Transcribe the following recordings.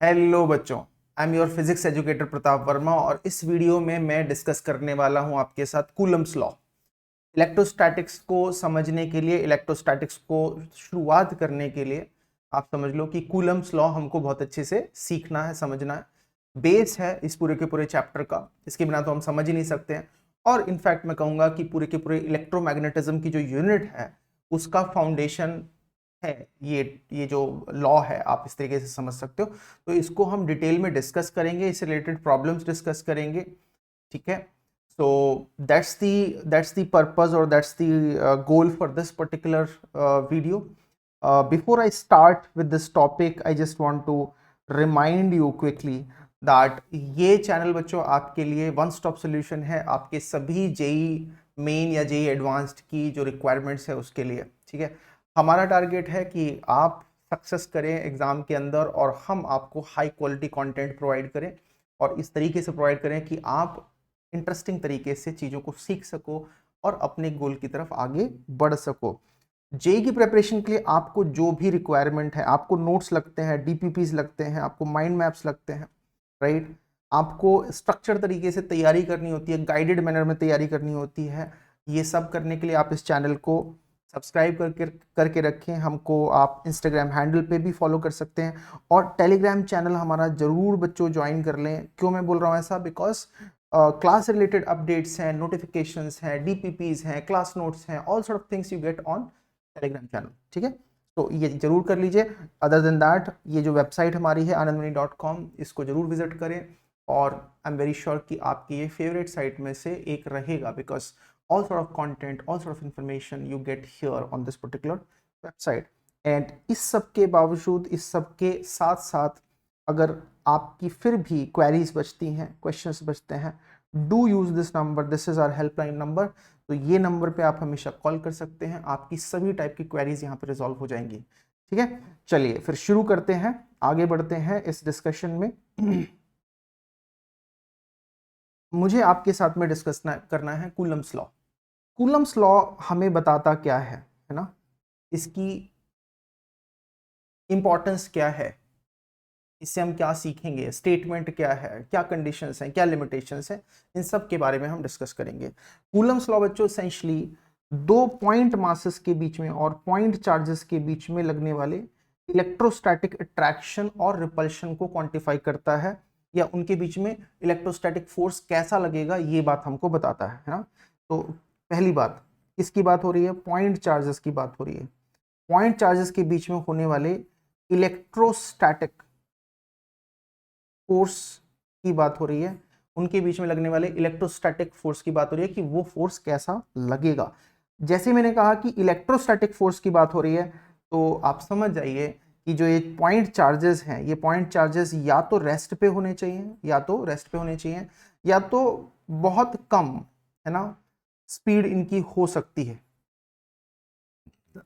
Hello बच्चों, I am your physics educator Pratap Verma और इस वीडियो में मैं डिस्कस करने वाला हूं आपके साथ कूलम्स लॉ। इलेक्ट्रोस्टैटिक्स को समझने के लिए, इलेक्ट्रोस्टैटिक्स को शुरुआत करने के लिए आप समझ लो कि कूलम्स लॉ हमको बहुत अच्छे से सीखना है, समझना है। बेस है इस पूरे के पूरे चैप्टर का, इसके बिना तो हम समझ ही नहीं सकते हैं। और इनफैक्ट मैं कहूंगा कि पूरे के पूरे इलेक्ट्रोमैग्नेटिज्म की जो यूनिट है उसका फाउंडेशन है ये जो लॉ है, आप इस तरीके से समझ सकते हो। तो इसको हम डिटेल में डिस्कस करेंगे, इससे रिलेटेड प्रॉब्लम्स डिस्कस करेंगे। ठीक है, so that's the purpose or that's the goal for this particular video. Before I start with this topic, I just want to remind you quickly that ये channel बच्चों आपके लिए one stop solution है आपके सभी जेई मेन या JEE advanced की जो रिक्वायरमेंट्स है उसके लिए। ठीक है, हमारा टारगेट है कि आप सक्सेस करें एग्जाम के अंदर और हम आपको हाई क्वालिटी कंटेंट प्रोवाइड करें और इस तरीके से प्रोवाइड करें कि आप इंटरेस्टिंग तरीके से चीज़ों को सीख सको और अपने गोल की तरफ आगे बढ़ सको। जेई की प्रिपरेशन के लिए आपको जो भी रिक्वायरमेंट है, आपको नोट्स लगते हैं, डीपीपीज लगते हैं, आपको माइंड मैप्स लगते हैं, राइट, आपको स्ट्रक्चर तरीके से तैयारी करनी होती है, गाइडेड मैनर में तैयारी करनी होती है। ये सब करने के लिए आप इस चैनल को सब्सक्राइब करके रखें। हमको आप इंस्टाग्राम हैंडल पे भी फॉलो कर सकते हैं और टेलीग्राम चैनल हमारा जरूर बच्चों ज्वाइन कर लें। क्यों मैं बोल रहा हूँ ऐसा? बिकॉज क्लास रिलेटेड अपडेट्स हैं, नोटिफिकेशंस हैं, डीपीपीज हैं, क्लास नोट्स हैं, all sort of things you get on Telegram channel. ठीक है, तो ये जरूर कर लीजिए। अदर देन दैट, ये जो वेबसाइट हमारी है anandmani.com, इसको जरूर विजिट करें और आई एम वेरी श्योर कि आपकी ये फेवरेट साइट में से एक रहेगा, because all sort of content, all sort of information you get here on this particular website. And इस सब के बावजूद, इस सब के साथ साथ अगर आपकी फिर भी क्वेरीज बचती हैं, क्वेश्चंस बचते हैं, do use this number, this is our helpline number. तो ये नंबर पे आप हमेशा कॉल कर सकते हैं, आपकी सभी टाइप की क्वेरीज यहाँ पे रिजॉल्व हो जाएंगी। ठीक है, चलिए फिर शुरू करते हैं, आगे बढ़ते हैं इस डिस्कशन में। मुझे आपके साथ में डिस्कस करना है कूलम्स लॉ। कूलम्स लॉ हमें बताता क्या है ना, इसकी इंपॉर्टेंस क्या है, इससे हम क्या सीखेंगे, स्टेटमेंट क्या है, क्या कंडीशंस हैं, क्या लिमिटेशंस हैं, इन सब के बारे में हम डिस्कस करेंगे। कूलम्स लॉ बच्चों एसेंशियली दो पॉइंट मासेस के बीच में और पॉइंट चार्जेस के बीच में लगने वाले इलेक्ट्रोस्टैटिक अट्रैक्शन और रिपल्शन को क्वांटिफाई करता है, या उनके बीच में इलेक्ट्रोस्टैटिक फोर्स कैसा लगेगा ये बात हमको बताता है ना। तो पहली बात किसकी बात हो रही है? पॉइंट चार्जेस की बात हो रही है। पॉइंट चार्जेस के बीच में होने वाले इलेक्ट्रोस्टैटिक फोर्स की बात हो रही है, उनके बीच में लगने वाले इलेक्ट्रोस्टैटिक फोर्स की बात हो रही है कि वो फोर्स कैसा लगेगा। जैसे मैंने कहा कि इलेक्ट्रोस्टैटिक फोर्स की बात हो रही है, तो आप समझ जाइए कि जो ये पॉइंट चार्जेस हैं, ये पॉइंट चार्जेस या तो रेस्ट पे होने चाहिए, या तो रेस्ट पे होने चाहिए, या तो बहुत कम, है ना, स्पीड इनकी हो सकती है।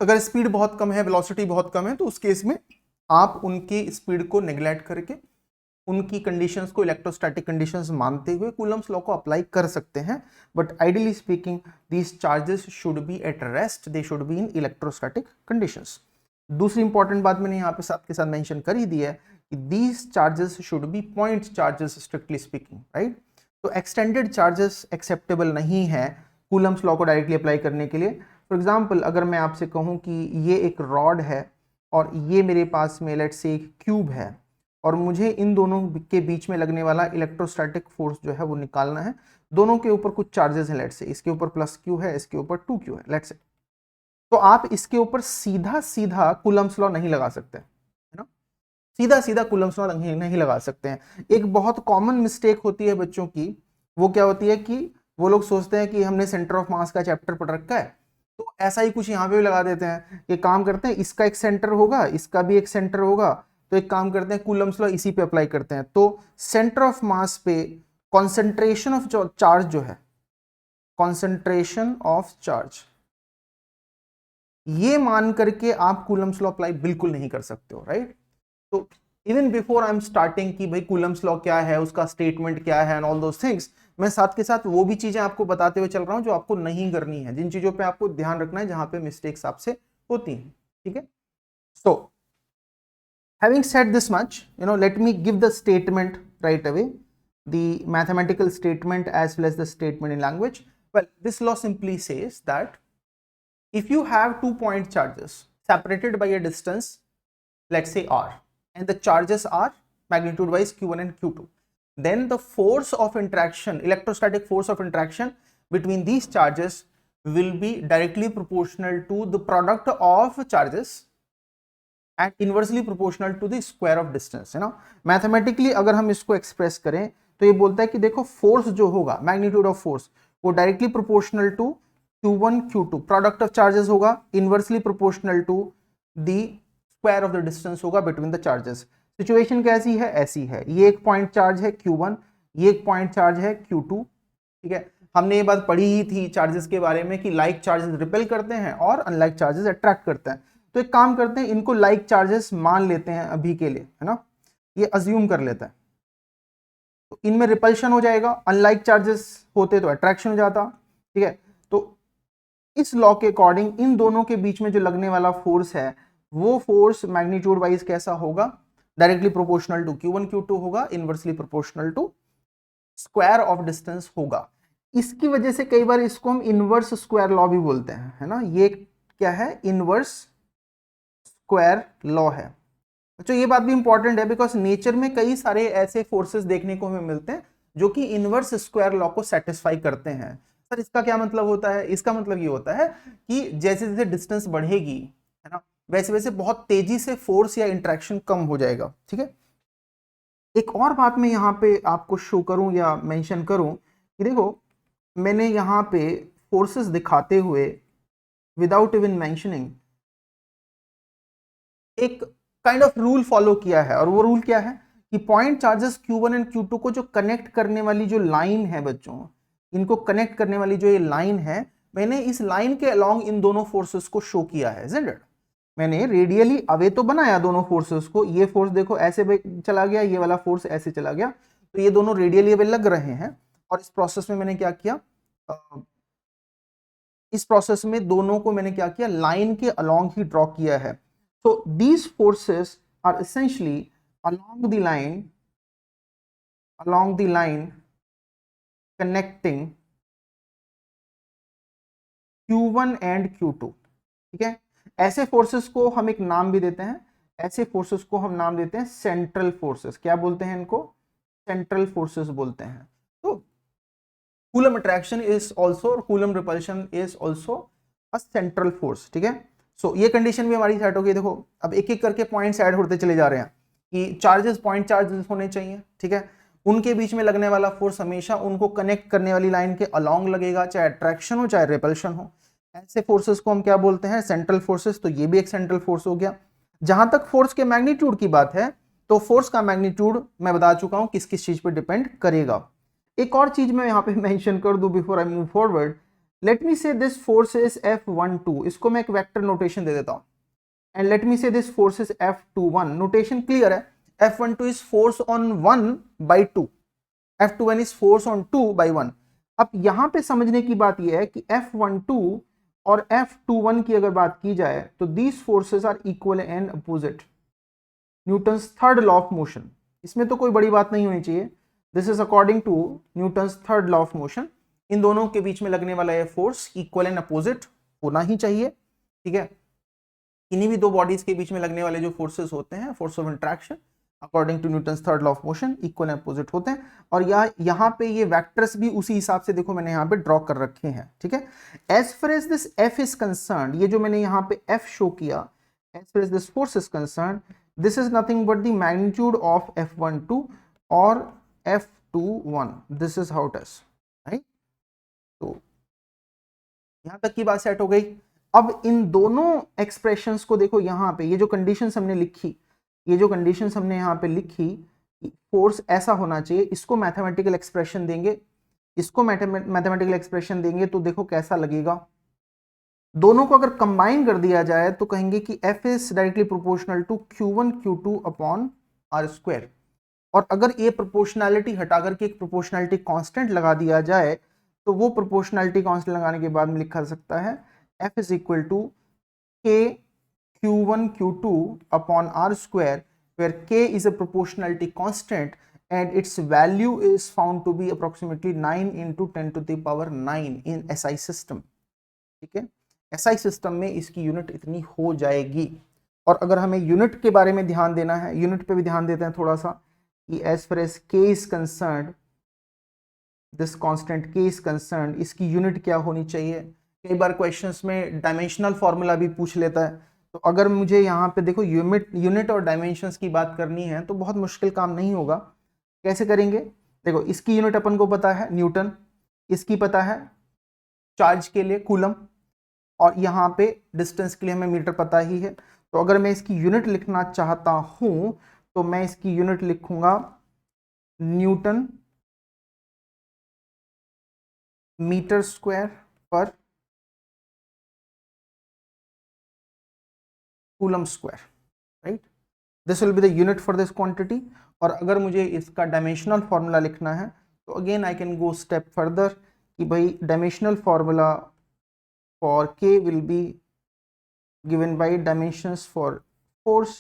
अगर स्पीड बहुत कम है, वेलोसिटी बहुत कम है, तो उस केस में आप उनकी स्पीड को नेग्लेक्ट करके उनकी कंडीशंस को इलेक्ट्रोस्टैटिक कंडीशंस मानते हुए कूलम्स लॉ को अप्लाई कर सकते हैं। But ideally speaking these charges should be at rest, they should be in electrostatic conditions. दूसरी इंपॉर्टेंट बात मैंने यहाँ पे साथ के साथ मेंशन कर ही दी है कि these charges should be point charges strictly speaking, right. तो एक्सटेंडेड चार्जेस एक्सेप्टेबल नहीं है कूलम्स लॉ को डायरेक्टली अप्लाई करने के लिए। फॉर एग्जाम्पल, अगर मैं आपसे कहूँ कि ये एक रॉड है और ये मेरे पास में लेट्स से एक क्यूब है, और मुझे इन दोनों के बीच में लगने वाला इलेक्ट्रोस्टैटिक फोर्स जो है वो निकालना है। दोनों के ऊपर कुछ चार्जेस हैं, लेट्स से इसके ऊपर प्लस क्यू है, इसके ऊपर 2q है, लेट्स से। तो आप इसके ऊपर सीधा सीधा कूलम्स लॉ नहीं लगा सकते, है ना, सीधा सीधा कूलम्स लॉ नहीं लगा सकते हैं। एक बहुत कॉमन मिस्टेक होती है बच्चों की, वो क्या होती है कि वो लोग सोचते हैं कि हमने सेंटर ऑफ मास का चैप्टर पढ़ रखा है, तो ऐसा ही कुछ यहाँ पे भी लगा देते हैं। ये काम करते हैं, इसका एक सेंटर होगा, इसका भी एक सेंटर होगा, तो एक काम करते हैं कूलम्स लॉ इसी पे अप्लाई करते हैं। तो सेंटर ऑफ मास पे कॉन्सेंट्रेशन ऑफ चार्ज जो है, कॉन्सेंट्रेशन ऑफ चार्ज, ये मान करके आप कूलम्स लॉ अप्लाई बिल्कुल नहीं कर सकते हो, राइट। तो even before I am starting कि भाई कूलम्स लॉ क्या है, उसका स्टेटमेंट क्या है एंड ऑल दोस थिंग्स, मैं साथ के साथ वो भी चीजें आपको बताते हुए चल रहा हूं जो आपको नहीं करनी है, जिन चीजों पे आपको ध्यान रखना है, जहां पे मिस्टेक्स आपसे होती हैं। ठीक है, सो Having said this much, let me give the statement right away, the mathematical statement as well as the statement in language. Well, this law simply says that if you have 2 point charges separated by a distance, let's say r, and the charges are magnitude wise q1 and q2, then the force of interaction, electrostatic force of interaction between these charges will be directly proportional to the product of charges and inversely proportional to the square of distance, है ना। Mathematically अगर हम इसको express करें तो ये बोलता है कि देखो फोर्स जो होगा, मैग्नीट्यूड ऑफ फोर्स, वो directly proportional to Q1 Q2, product of charges होगा inversely proportional to the square of the distance होगा बिटवीन द चार्जेस। सिचुएशन कैसी है, ऐसी है, ये एक पॉइंट चार्ज है Q1, ये एक पॉइंट चार्ज है Q2, ठीक है। हमने ये बात पढ़ी ही थी चार्जेस के बारे में कि लाइक चार्जेस रिपेल करते हैं और अनलाइक चार्जेस अट्रैक्ट करते हैं। तो एक काम करते हैं, इनको लाइक चार्जेस मान लेते हैं अभी के लिए, है ना, ये अज्यूम कर लेता है। तो इनमें रिपल्शन हो जाएगा, अनलाइक चार्जेस होते तो अट्रैक्शन हो जाता, ठीक है। तो इस लॉ के अकॉर्डिंग इन दोनों के बीच में जो लगने वाला फोर्स है वो फोर्स मैग्नीट्यूड वाइज कैसा होगा, directly proportional to Q1 Q2 होगा, inversely proportional to square of distance होगा। इसकी वजह से कई बार इसको हम इनवर्स स्क्वायर लॉ भी बोलते हैं, है ना। ये क्या है, इनवर्स स्क्वायर लॉ है। तो ये बात भी इंपॉर्टेंट है बिकॉज नेचर में कई सारे ऐसे फोर्सेस देखने को हमें मिलते हैं जो कि इनवर्स स्क्वायर लॉ को सेटिस्फाई करते हैं। सर इसका क्या मतलब होता है, इसका मतलब ये होता है कि जैसे जैसे डिस्टेंस बढ़ेगी, है ना, वैसे वैसे बहुत तेजी से फोर्स या इंटरेक्शन कम हो जाएगा, ठीक है। एक और बात मैं यहाँ पे आपको शो करूं या मेंशन करूं कि देखो मैंने यहाँ पे फोर्सेस दिखाते हुए विदाउट इवन मेंशनिंग एक काइंड ऑफ रूल फॉलो किया है, और वो रूल क्या है कि point charges Q1 and Q2 को जो कनेक्ट करने वाली जो लाइन है बच्चों, इनको कनेक्ट करने वाली जो ये लाइन है, मैंने इस लाइन के अलोंग इन दोनों फोर्सेस को शो किया है, isn't it? मैंने रेडियली अवे तो बनाया दोनों फोर्सेस को, ये फोर्स देखो ऐसे चला गया, ये वाला फोर्स ऐसे चला गया, तो ये दोनों रेडियली अवे लग रहे हैं। और इस प्रोसेस में मैंने क्या किया, इस प्रोसेस में दोनों को मैंने क्या किया, लाइन के अलोंग ही ड्रॉ किया है। So these forces are essentially along the line connecting Q1 and Q2, ठीक है। ऐसे फोर्सेस को हम एक नाम भी देते हैं, ऐसे फोर्सेस को हम नाम देते हैं सेंट्रल फोर्सेस। क्या बोलते हैं इनको, सेंट्रल फोर्सेस बोलते हैं। तो coulomb attraction is also, coulomb repulsion is also a central force, ठीक है। सो ये कंडीशन भी हमारी सेट हो गई। देखो अब एक एक करके पॉइंट्स ऐड होते चले जा रहे हैं कि चार्जेस पॉइंट चार्जेस होने चाहिए, ठीक है। उनके बीच में लगने वाला फोर्स हमेशा उनको कनेक्ट करने वाली लाइन के अलोंग लगेगा, चाहे अट्रैक्शन हो चाहे रिपल्शन हो। ऐसे फोर्सेस को हम क्या बोलते हैं, सेंट्रल फोर्सेस। तो ये भी एक सेंट्रल फोर्स हो गया। जहां तक फोर्स के मैग्नीट्यूड की बात है तो फोर्स का मैग्नीट्यूड मैं बता चुका हूं किस किस चीज पर डिपेंड करेगा। एक और चीज मैं यहाँ पे मेंशन कर दूं before I move forward, let me से दिस फोर्स इज F12, इसको मैं एक वेक्टर नोटेशन दे देता हूं, एंड लेट मी से this force is F21। Notation clear है, F12 is force on 1/2, F21 is force on 2/1। अब यहां पे समझने की बात यह है कि F12 और F21 की अगर बात की जाए तो these forces are equal and opposite, Newton's third law of motion. इसमें तो कोई बड़ी बात नहीं होनी चाहिए, this is according to Newton's third law of motion. इन दोनों के बीच में लगने वाला ये फोर्स इक्वल एंड अपोजिट होना ही चाहिए, ठीक है। इन्हीं भी दो बॉडीज के बीच में लगने वाले जो फोर्सेस होते हैं, force of interaction according to Newton's third law of motion, equal and opposite होते हैं। और यहाँ पे ये वेक्टर्स भी उसी हिसाब से देखो मैंने यहाँ पे ड्रॉ कर रखे हैं, ठीक है। As far as this F is concern, ये जो मैंने यहाँ पे एफ शो किया, as far as this force is concern, this is nothing but the magnitude of F12 और F21, this is how it is, right. तो यहां तक की बात सेट हो गई। अब इन दोनों एक्सप्रेशंस को देखो, यहाँ पे ये जो कंडीशंस हमने लिखी, ये जो कंडीशंस हमने यहाँ पे लिखी, फोर्स ऐसा होना चाहिए, इसको मैथमेटिकल एक्सप्रेशन देंगे, इसको मैथमेटिकल एक्सप्रेशन देंगे तो देखो कैसा लगेगा। दोनों को अगर कंबाइन कर दिया जाए तो कहेंगे कि F is directly proportional to Q1 Q2 upon R²। और अगर ये प्रोपोर्शनैलिटी हटा करके एक प्रोपोर्शनैलिटी कांस्टेंट लगा दिया जाए तो वो प्रोपोर्शनैलिटी कांस्टेंट लगाने के बाद में लिखा सकता है F is equal to K Q1 Q2 upon R², where k is a proportionality constant and its value is found to be approximately 9 into 10 to the power 9 in SI system। ठीक है, SI system में इसकी unit इतनी हो जाएगी। और अगर हमें यूनिट के बारे में ध्यान देना है, यूनिट पे भी ध्यान देते हैं थोड़ा सा, कि as far as k is concerned, this constant k is concerned, इसकी यूनिट क्या होनी चाहिए। कई बार क्वेश्चंस में डायमेंशनल फॉर्मूला भी पूछ लेता है, तो अगर मुझे यहाँ पे देखो यूनिट और डायमेंशंस की बात करनी है तो बहुत मुश्किल काम नहीं होगा। कैसे करेंगे, देखो इसकी यूनिट अपन को पता है न्यूटन, इसकी पता है चार्ज के लिए कूलम, और यहाँ पे डिस्टेंस के लिए हमें मीटर पता ही है। तो अगर मैं इसकी यूनिट लिखना चाहता हूं तो मैं इसकी यूनिट लिखूंगा न्यूटन मीटर स्क्वायर पर coulomb square, right. This will be the unit for this quantity. और अगर मुझे इसका डायमेंशनल फॉर्मूला लिखना है तो again I can go step further कि भाई dimensional formula for k will be given by dimensions for force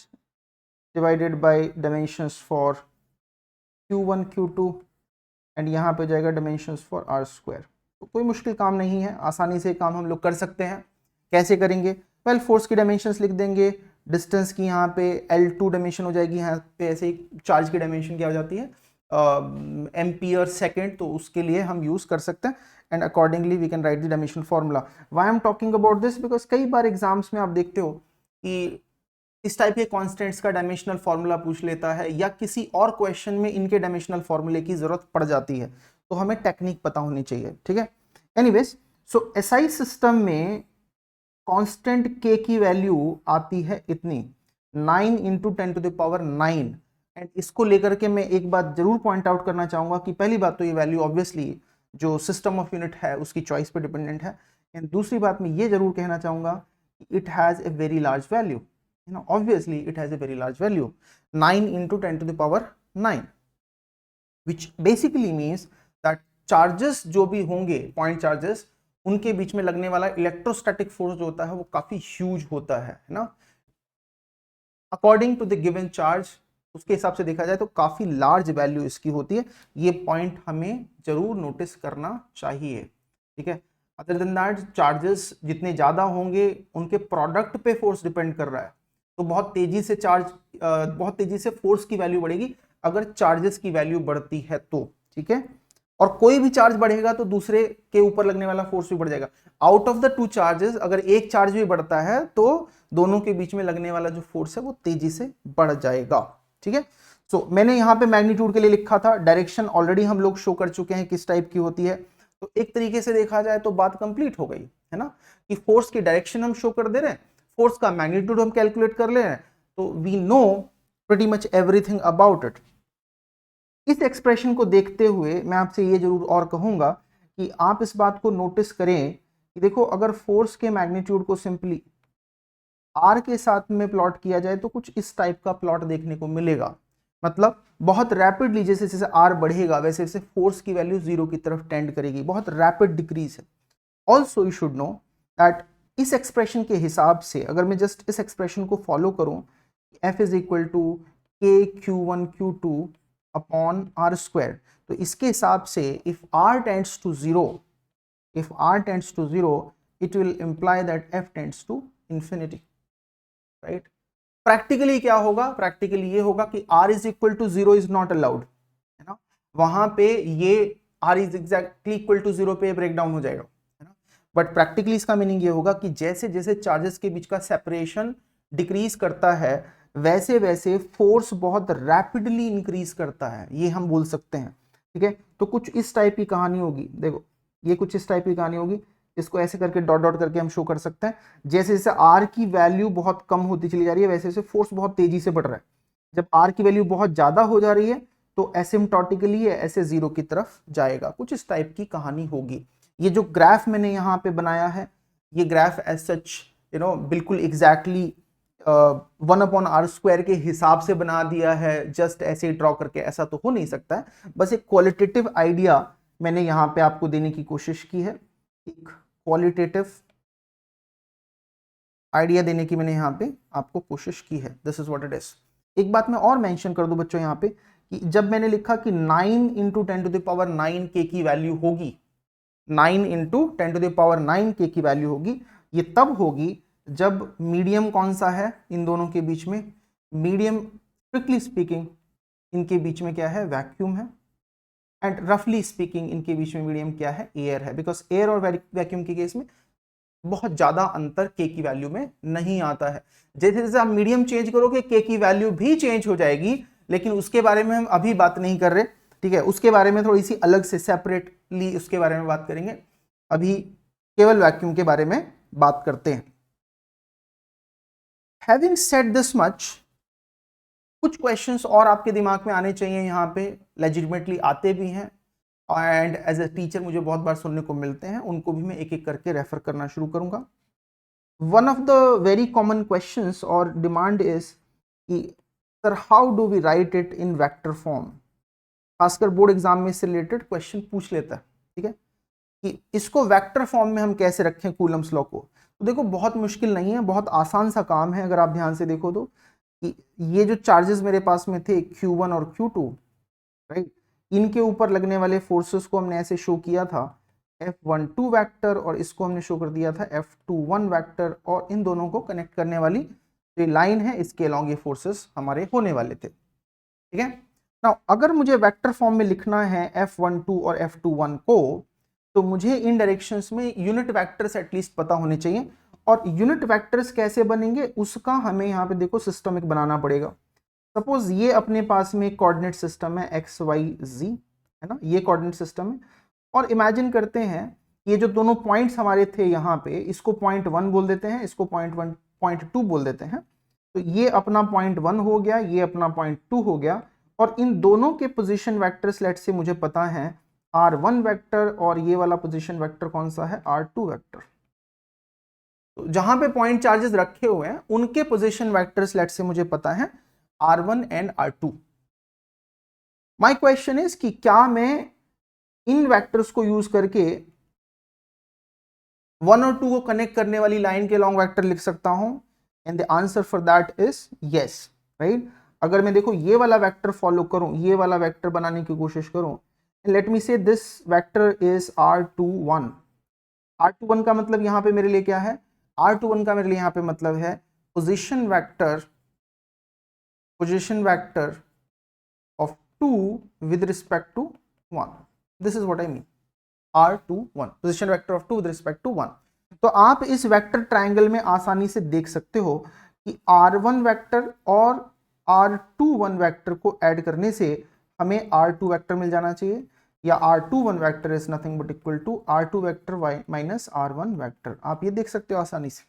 divided by dimensions for q1 q2 and यहाँ पे जाएगा dimensions for r square। तो कोई मुश्किल काम नहीं है, आसानी से काम हम लोग कर सकते हैं। कैसे करेंगे, वेल फोर्स की डायमेंशंस लिख देंगे, डिस्टेंस की यहाँ पे L2 डायमेंशन हो जाएगी, यहाँ पे ऐसे ही चार्ज की डायमेंशन क्या हो जाती है एम्पियर सेकेंड, तो उसके लिए हम यूज कर सकते हैं and accordingly we can write the dimension formula. Why I am talking about this, because कई बार एग्जाम्स में आप देखते हो कि इस टाइप के कॉन्स्टेंट्स का डायमेंशनल फॉर्मूला पूछ लेता है, या किसी और क्वेश्चन में इनके डायमेंशनल फॉर्मूले की जरूरत पड़ जाती है, तो हमें टेक्निक पता होनी चाहिए, ठीक है। एनीवेज, सो एसआई सिस्टम में कांस्टेंट k की वैल्यू आती है इतनी 9 into 10 to the power 9। And इसको लेकर के मैं एक बात जरूर पॉइंट आउट करना चाहूंगा कि पहली बात तो ये वैल्यू ऑब्वियसली जो सिस्टम ऑफ यूनिट है उसकी चॉइस पे डिपेंडेंट है, एंड दूसरी बात मैं ये जरूर कहना चाहूंगा कि it has a very large value, you know, obviously it has a very large value 9 into 10 to the power 9, which basically means that charges जो भी होंगे, पॉइंट चार्जेस, उनके बीच में लगने वाला इलेक्ट्रोस्टैटिक फोर्स जो होता है वो काफी ह्यूज होता है ना, according to the given charge, उसके हिसाब से देखा जाए तो काफी लार्ज वैल्यू इसकी होती है। ये पॉइंट हमें जरूर नोटिस करना चाहिए, ठीक है। अदर देन दैट, चार्जेस जितने ज्यादा होंगे उनके प्रोडक्ट पे फोर्स डिपेंड कर रहा है, तो बहुत तेजी से फोर्स की वैल्यू बढ़ेगी अगर चार्जेस की वैल्यू बढ़ती है तो, ठीक है। और कोई भी चार्ज बढ़ेगा तो दूसरे के ऊपर लगने वाला फोर्स भी बढ़ जाएगा। Out of the two charges अगर एक चार्ज भी बढ़ता है तो दोनों के बीच में लगने वाला जो फोर्स है वो तेजी से बढ़ जाएगा, ठीक है। सो मैंने यहाँ पे मैग्नीट्यूड के लिए लिखा था, डायरेक्शन ऑलरेडी हम लोग शो कर चुके हैं किस टाइप की होती है, तो एक तरीके से देखा जाए तो बात कंप्लीट हो गई है ना, कि फोर्स की डायरेक्शन हम शो कर दे रहे हैं, फोर्स का मैग्नीट्यूड हम कैलकुलेट कर ले रहे हैं, तो we know pretty much everything about it. इस एक्सप्रेशन को देखते हुए मैं आपसे ये जरूर और कहूंगा कि आप इस बात को नोटिस करें कि देखो अगर फोर्स के मैग्नीट्यूड को सिंपली आर के साथ में प्लॉट किया जाए तो कुछ इस टाइप का प्लॉट देखने को मिलेगा, मतलब बहुत रैपिडली जैसे जैसे आर बढ़ेगा वैसे वैसे फोर्स की वैल्यू जीरो की तरफ टेंड करेगी, बहुत रैपिड डिक्रीज है। Also you should know that इस एक्सप्रेशन के हिसाब से अगर मैं जस्ट इस एक्सप्रेशन को फॉलो करूं, F is equal to K Q one Q two upon R square, तो इसके हिसाब से if r tends to zero it will imply that f tends to infinity, right? Practically क्या होगा, प्रैक्टिकली ये होगा कि r is equal to 0 is not allowed, है ना, वहां पे ये r is exactly equal to 0 पे ब्रेक डाउन हो जाएगा, है ना। बट प्रैक्टिकली इसका मीनिंग ये होगा कि जैसे जैसे चार्जेस के बीच का सेपरेशन डिक्रीज करता है वैसे वैसे फोर्स बहुत रैपिडली इंक्रीज करता है, ये हम बोल सकते हैं, ठीक है। तो कुछ इस टाइप की कहानी होगी, देखो ये कुछ इस टाइप की कहानी होगी, इसको ऐसे करके डॉट डॉट करके हम शो कर सकते हैं। जैसे जैसे आर की वैल्यू बहुत कम होती चली जा रही है वैसे वैसे फोर्स बहुत तेजी से बढ़ रहा है, जब आर की वैल्यू बहुत ज्यादा हो जा रही है तो एसिम्प्टोटिकली ऐसे जीरो की तरफ जाएगा, कुछ इस टाइप की कहानी होगी। ये जो ग्राफ मैंने यहाँ पे बनाया है, ये graph as such you know बिल्कुल एग्जैक्टली 1/r² के हिसाब से बना दिया है, जस्ट ऐसे ही ड्रॉ करके, ऐसा तो हो नहीं सकता है। बस एक क्वालिटेटिव आइडिया मैंने यहाँ पे आपको देने की कोशिश की है, एक क्वालिटेटिव आइडिया देने की मैंने यहाँ पे आपको कोशिश की है, this is what it is. एक बात मैं और मेंशन कर दूं बच्चों यहाँ पे कि जब मैंने लिखा कि 9 इंटू 10⁻9 के की वैल्यू होगी, 9 इंटू 10⁻9 के की वैल्यू होगी, ये तब होगी जब मीडियम कौन सा है इन दोनों के बीच में, मीडियम स्ट्रिक्टली स्पीकिंग इनके बीच में क्या है, वैक्यूम है, एंड रफली स्पीकिंग इनके बीच में मीडियम क्या है, एयर है, बिकॉज एयर और वैक्यूम के केस में बहुत ज्यादा अंतर के की वैल्यू में नहीं आता है। जैसे जैसे आप मीडियम चेंज करोगे के की वैल्यू भी चेंज हो जाएगी, लेकिन उसके बारे में हम अभी बात नहीं कर रहे, ठीक है, उसके बारे में थोड़ी सी अलग से सेपरेटली उसके बारे में बात करेंगे, अभी केवल वैक्यूम के बारे में बात करते हैं। हैविंग सेड दिस मच, कुछ क्वेश्चंस और आपके दिमाग में आने चाहिए यहाँ पे, लेजिटिमेटली आते भी हैं एंड एज ए टीचर मुझे बहुत बार सुनने को मिलते हैं, उनको भी मैं एक एक करके रेफर करना शुरू करूंगा। One of the very common questions और डिमांड इज कि sir how do we write it in vector form, खासकर बोर्ड एग्जाम में इससे रिलेटेड क्वेश्चन पूछ लेता है, ठीक है, कि इसको वेक्टर फॉर्म में हम कैसे रखें कूलम्स लॉ को। तो देखो बहुत मुश्किल नहीं है, बहुत आसान सा काम है, अगर आप ध्यान से देखो तो कि ये जो चार्जेस मेरे पास में थे Q1 और Q2, राइट, इनके ऊपर लगने वाले फोर्सेस को हमने ऐसे शो किया था F12 वेक्टर, और इसको हमने शो कर दिया था F21 वेक्टर, और इन दोनों को कनेक्ट करने वाली जो लाइन है इसके अलॉन्ग ये फोर्सेस हमारे होने वाले थे, ठीक है। नाउ अगर मुझे वेक्टर फॉर्म में लिखना है F12 और F21 को, तो मुझे इन डायरेक्शंस में यूनिट वेक्टर्स एटलीस्ट पता होने चाहिए, और यूनिट वेक्टर्स कैसे बनेंगे उसका हमें यहाँ पे देखो सिस्टम एक बनाना पड़ेगा। सपोज ये अपने पास में कोऑर्डिनेट सिस्टम है XYZ, है ना, ये कोऑर्डिनेट सिस्टम है, और इमेजिन करते हैं ये जो दोनों पॉइंट्स हमारे थे यहाँ पे, इसको पॉइंट 1 बोल देते हैं, इसको पॉइंट 2 बोल देते हैं, तो ये अपना पॉइंट 1 हो गया, ये अपना पॉइंट 2 हो गया, और इन दोनों के पोजीशन वेक्टर्स लेट से मुझे पता है R1 वेक्टर, और ये वाला पोजीशन वेक्टर कौन सा है, R2 वेक्टर। तो जहां पे पॉइंट चार्जेस रखे हुए हैं उनके पोजीशन वेक्टर्स लेट से मुझे पता है R1 and R2। My question is कि क्या मैं इन वेक्टर्स को यूज करके 1 और 2 को कनेक्ट करने वाली लाइन के लॉन्ग वेक्टर लिख सकता हूं, and the answer for that is yes, right. अगर मैं देखो ये वाला वेक्टर फॉलो करूं, ये वाला वेक्टर बनाने की कोशिश करूं, लेट मी से this vector is R21। R21 का मतलब यहां पे मेरे लिए क्या है, R21 का मेरे लिए यहां पे मतलब है position vector of 2 with respect to 1. This is what I mean. R21 position vector of 2 with respect to 1. तो आप इस वेक्टर ट्रायंगल में आसानी से देख सकते हो कि R1 वेक्टर और R21 वेक्टर को ऐड करने से हमें R2 वेक्टर मिल जाना चाहिए, या R21 vector is nothing but equal to R2 vector minus R1 vector. आप ये देख सकते हो आसानी से,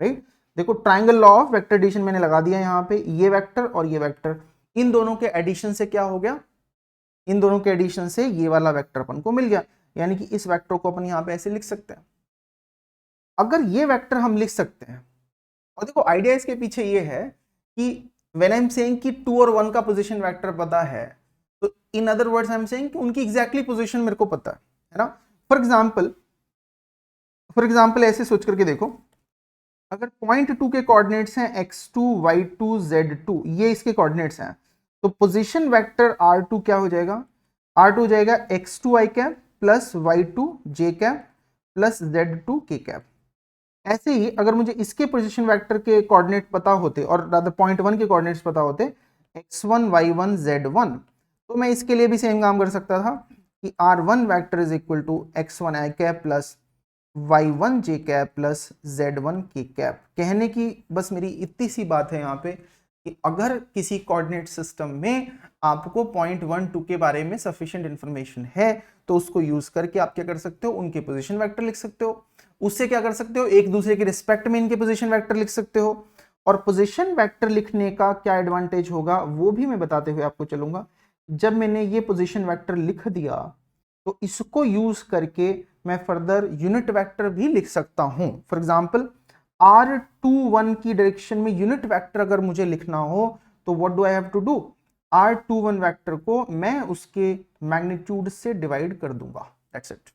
राइट। देखो triangle law of vector addition मैंने लगा दिया यहाँ पे, ये वेक्टर और ये वेक्टर, इन दोनों के एडिशन से क्या हो गया, इन दोनों के एडिशन से ये वाला वेक्टर अपन को मिल गया, यानी कि इस वेक्टर को अपन यहाँ पे ऐसे लिख सकते हैं। अगर ये वेक्टर हम लिख सकते हैं, और देखो आइडिया इसके पीछे ये है कि व्हेन आई एम सेइंग कि 2 और 1 का पोजीशन वेक्टर पता है, तो in other words I am saying कि उनकी एग्जैक्टली पोजीशन मेरे को पता है ना। फॉर एग्जाम्पल ऐसे सोच करके देखो, अगर पॉइंट 2 के कोऑर्डिनेट्स हैं x2 y2 z2, ये इसके कोऑर्डिनेट्स हैं, तो पोजीशन वेक्टर R2 क्या हो जाएगा, R2 हो जाएगा x2 i cap plus y2 j cap plus z2 k cap. ऐसे ही अगर मुझे इसके पोजीशन वेक्टर के कोऑर्डिनेट पता होते, और रादर पॉइंट 1 के कोऑर्डिनेट्स पता होते x1 y1 z1, तो मैं इसके लिए भी सेम काम कर सकता था कि R1 vector is equal to x1 i cap plus y1 j cap plus z1 k cap. कहने की बस मेरी इतनी सी बात है यहाँ पे कि अगर किसी कोऑर्डिनेट सिस्टम में आपको पॉइंट 1 2 के बारे में सफिशिएंट इंफॉर्मेशन है, तो उसको यूज करके आप क्या कर सकते हो, उनके पोजीशन वेक्टर लिख सकते हो। उससे क्या कर सकते हो, एक दूसरे के रिस्पेक्ट में इनके पोजीशन वेक्टर लिख सकते हो। और पोजीशन वेक्टर लिखने का क्या एडवांटेज होगा वो भी मैं बताते हुए आपको चलूंगा। जब मैंने ये पोजीशन वेक्टर लिख दिया, तो इसको यूज करके मैं फर्दर यूनिट वेक्टर भी लिख सकता हूं। फॉर एग्जांपल R21 की डायरेक्शन में यूनिट वेक्टर अगर मुझे लिखना हो, तो what do I have to do, R21 vector को मैं उसके मैग्नीट्यूड से डिवाइड कर दूंगा, दैट्स इट।